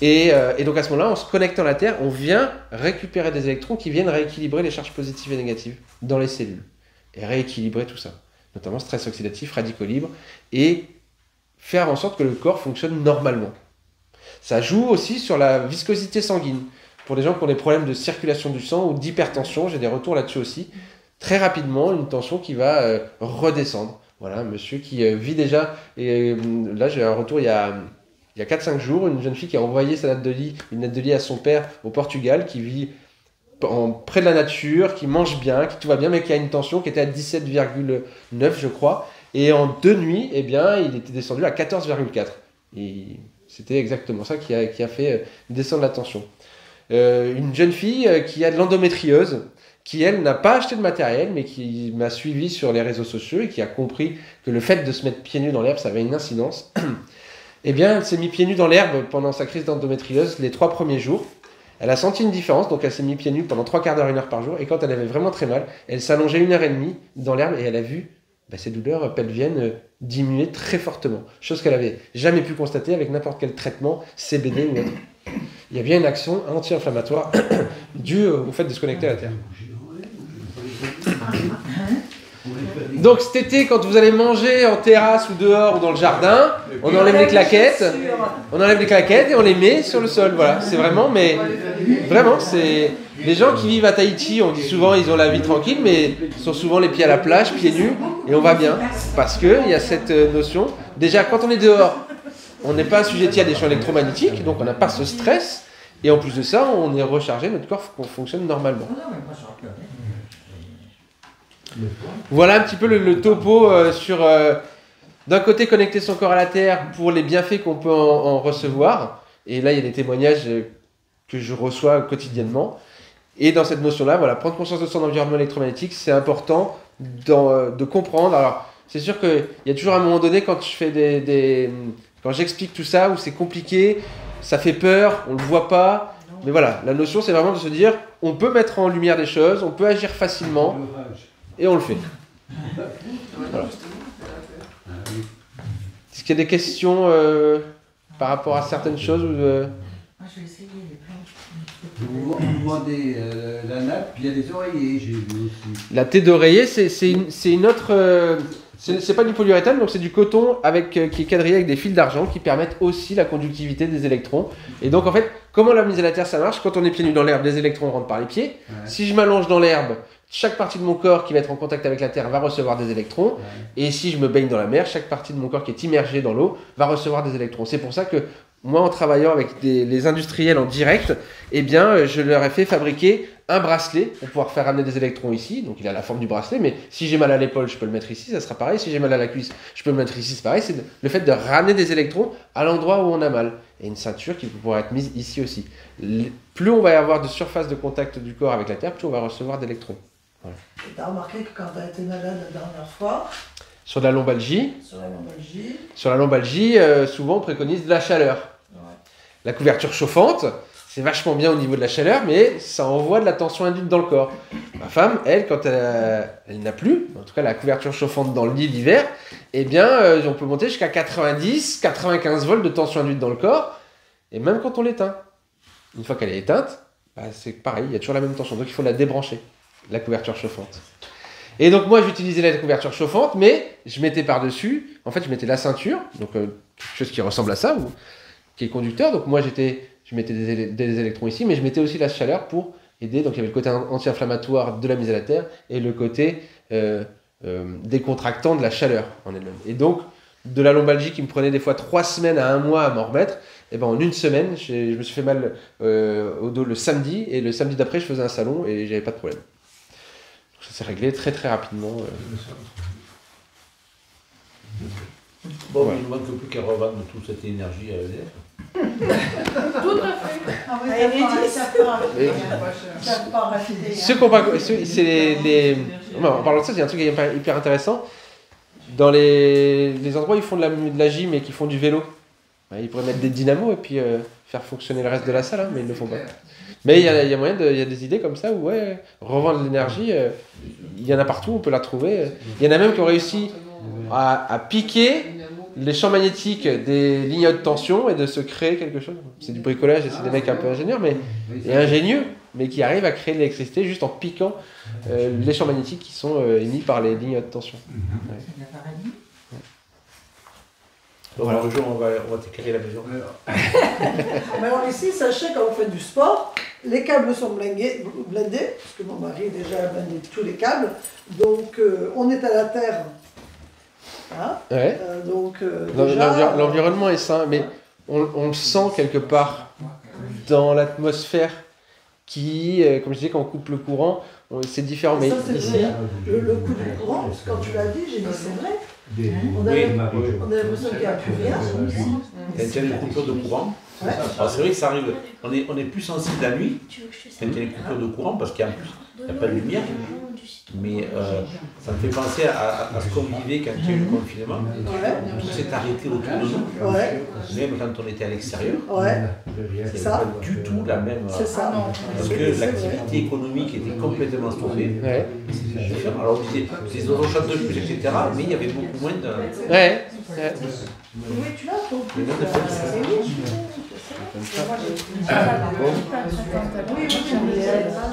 Speaker 1: Et donc, à ce moment-là, en se connectant à la Terre, on vient récupérer des électrons qui viennent rééquilibrer les charges positives et négatives dans les cellules. Et rééquilibrer tout ça. Notamment stress oxydatif, radicaux libres et faire en sorte que le corps fonctionne normalement. Ça joue aussi sur la viscosité sanguine. Pour les gens qui ont des problèmes de circulation du sang ou d'hypertension, j'ai des retours là-dessus aussi. Très rapidement, une tension qui va redescendre. Voilà, un monsieur qui vit déjà, et là j'ai un retour il y a 4-5 jours, une jeune fille qui a envoyé sa une lettre de lit à son père au Portugal, qui vit près de la nature, qui mange bien, qui tout va bien, mais qui a une tension qui était à 17,9 je crois. Et en 2 nuits, eh bien, il était descendu à 14,4. Et c'était exactement ça qui a fait descendre la tension. Une jeune fille qui a de l'endométriose, qui elle n'a pas acheté de matériel, mais qui m'a suivi sur les réseaux sociaux et qui a compris que le fait de se mettre pieds nus dans l'herbe, ça avait une incidence. Eh bien, elle s'est mis pieds nus dans l'herbe pendant sa crise d'endométriose les 3 premiers jours. Elle a senti une différence, donc elle s'est mis pieds nus pendant 3 quarts d'heure, 1 heure par jour. Et quand elle avait vraiment très mal, elle s'allongeait 1h30 dans l'herbe et elle a vu ses douleurs pelviennes diminuer très fortement. Chose qu'elle n'avait jamais pu constater avec n'importe quel traitement, CBD ou autre. Il y a bien une action anti-inflammatoire due au fait de se connecter à la Terre. Donc cet été, quand vous allez manger en terrasse ou dehors ou dans le jardin, on enlève les claquettes, et on les met sur le sol. Voilà, c'est vraiment, c'est les gens qui vivent à Tahiti, on dit souvent ils ont la vie tranquille, mais ils sont souvent les pieds à la plage, pieds nus, et on va bien, parce que il y a cette notion. Déjà, quand on est dehors, on n'est pas assujetti à des champs électromagnétiques, donc on n'a pas ce stress, et en plus de ça, on est rechargé, notre corps fonctionne normalement. Voilà un petit peu le topo sur, d'un côté, connecter son corps à la Terre pour les bienfaits qu'on peut en recevoir. Et là, il y a des témoignages que je reçois quotidiennement. Et dans cette notion-là, voilà, prendre conscience de son environnement électromagnétique, c'est important de comprendre. Alors, c'est sûr qu'il y a toujours un moment donné, quand je fais quand j'explique tout ça, où c'est compliqué, ça fait peur, on ne le voit pas. Mais voilà, la notion, c'est vraiment de se dire, on peut mettre en lumière des choses, on peut agir facilement. Et on le fait. Voilà. Est-ce qu'il y a des questions par rapport à certaines choses ou
Speaker 7: Je vais essayer les planches.
Speaker 10: Vous demandez la nappe, il y a des oreillers, j'ai vu aussi.
Speaker 1: La thé d'oreiller, c'est une autre... c'est pas du polyuréthane, donc c'est du coton qui est quadrillé avec des fils d'argent qui permettent aussi la conductivité des électrons. Et donc en fait, comment la mise à la terre ça marche? Quand on est pieds nus dans l'herbe, les électrons rentrent par les pieds. Ouais. Si je m'allonge dans l'herbe, chaque partie de mon corps qui va être en contact avec la terre va recevoir des électrons. Ouais. Et si je me baigne dans la mer, chaque partie de mon corps qui est immergée dans l'eau va recevoir des électrons. C'est pour ça que moi, en travaillant avec les industriels en direct, eh bien, je leur ai fait fabriquer un bracelet pour pouvoir faire ramener des électrons ici. Donc il a la forme du bracelet, mais si j'ai mal à l'épaule, je peux le mettre ici, ça sera pareil. Si j'ai mal à la cuisse, je peux le mettre ici, c'est pareil. C'est le fait de ramener des électrons à l'endroit où on a mal. Et une ceinture qui pourra être mise ici aussi. Plus on va y avoir de surface de contact du corps avec la terre, plus on va recevoir d'électrons. Voilà.
Speaker 8: Tu as remarqué que quand tu as été malade la dernière fois,
Speaker 1: sur la lombalgie, souvent on préconise de la chaleur. Ouais. La couverture chauffante, c'est vachement bien au niveau de la chaleur, mais ça envoie de la tension induite dans le corps. Ma femme, elle, quand elle n'a plus, en tout cas la couverture chauffante dans le lit l'hiver, eh bien, on peut monter jusqu'à 90, 95 volts de tension induite dans le corps, et même quand on l'éteint. Une fois qu'elle est éteinte, c'est pareil, il y a toujours la même tension, donc il faut la débrancher, la couverture chauffante. Et donc moi, j'utilisais la couverture chauffante, mais je mettais par-dessus, en fait, je mettais la ceinture, donc quelque chose qui ressemble à ça, qui est conducteur, donc moi je mettais des électrons ici, mais je mettais aussi la chaleur pour aider. Donc il y avait le côté anti-inflammatoire de la mise à la terre et le côté décontractant de la chaleur en elle-même. Et donc, de la lombalgie qui me prenait des fois 3 semaines à 1 mois à m'en remettre, et ben en 1 semaine, je me suis fait mal au dos le samedi, et le samedi d'après, je faisais un salon et j'avais pas de problème. Donc, ça s'est réglé très très rapidement.
Speaker 3: Bon, voilà. Il ne manque plus qu'à revendre toute cette énergie à EDF.
Speaker 6: Tout à fait.
Speaker 2: Ah oui,
Speaker 1: en parlant de ça, il y a un truc hyper intéressant. Dans les endroits où ils font de la gym et qui font du vélo, ils pourraient mettre des dynamos et puis faire fonctionner le reste de la salle, hein, mais ils ne le font pas. Mais il y a moyen, il y a des idées comme ça où revendre l'énergie, il y en a partout, on peut la trouver. Il y en a même qui ont réussi à piquer les champs magnétiques des lignes haute tension et de se créer quelque chose. C'est du bricolage et c'est des mecs un peu ingénieurs, et ingénieux, mais qui arrivent à créer de l'électricité juste en piquant les champs magnétiques qui sont émis par les lignes haute tension. Ouais.
Speaker 3: Donc, un jour, on va t'éclairer la maison.
Speaker 8: Mais alors ici, sachez, quand vous faites du sport, les câbles sont blindés, parce que mon mari déjà blindé tous les câbles. Donc, on est à la terre. Hein,
Speaker 1: Ouais. L'environnement est sain, mais on le sent quelque part dans l'atmosphère qui, comme je disais, quand on coupe le courant, c'est différent. Mais
Speaker 8: ça, c'est
Speaker 1: ici,
Speaker 8: vrai. Le coup du courant, parce que quand tu l'as dit, j'ai dit c'est vrai. On a l'impression qu'il n'y a plus rien.
Speaker 3: Il y a une coupure de courant.
Speaker 8: Ouais.
Speaker 3: Alors c'est vrai que ça arrive, on est plus sensible la nuit quand il y a une coupure de courant parce qu'il n'y a pas de lumière. Mais ça me fait penser à ce qu'on vivait quand il y a eu le confinement. Tout s'est arrêté autour de nous, même quand on était à l'extérieur. C'est pas du tout la même.
Speaker 8: C'est ça.
Speaker 3: Parce que l'activité économique était complètement stoppée. Alors on disait, les autres chantent plus, etc. Mais il y avait beaucoup moins de.
Speaker 8: Oui, tu l'as, ton
Speaker 3: Mais non, de fait,
Speaker 6: Moi, j'ai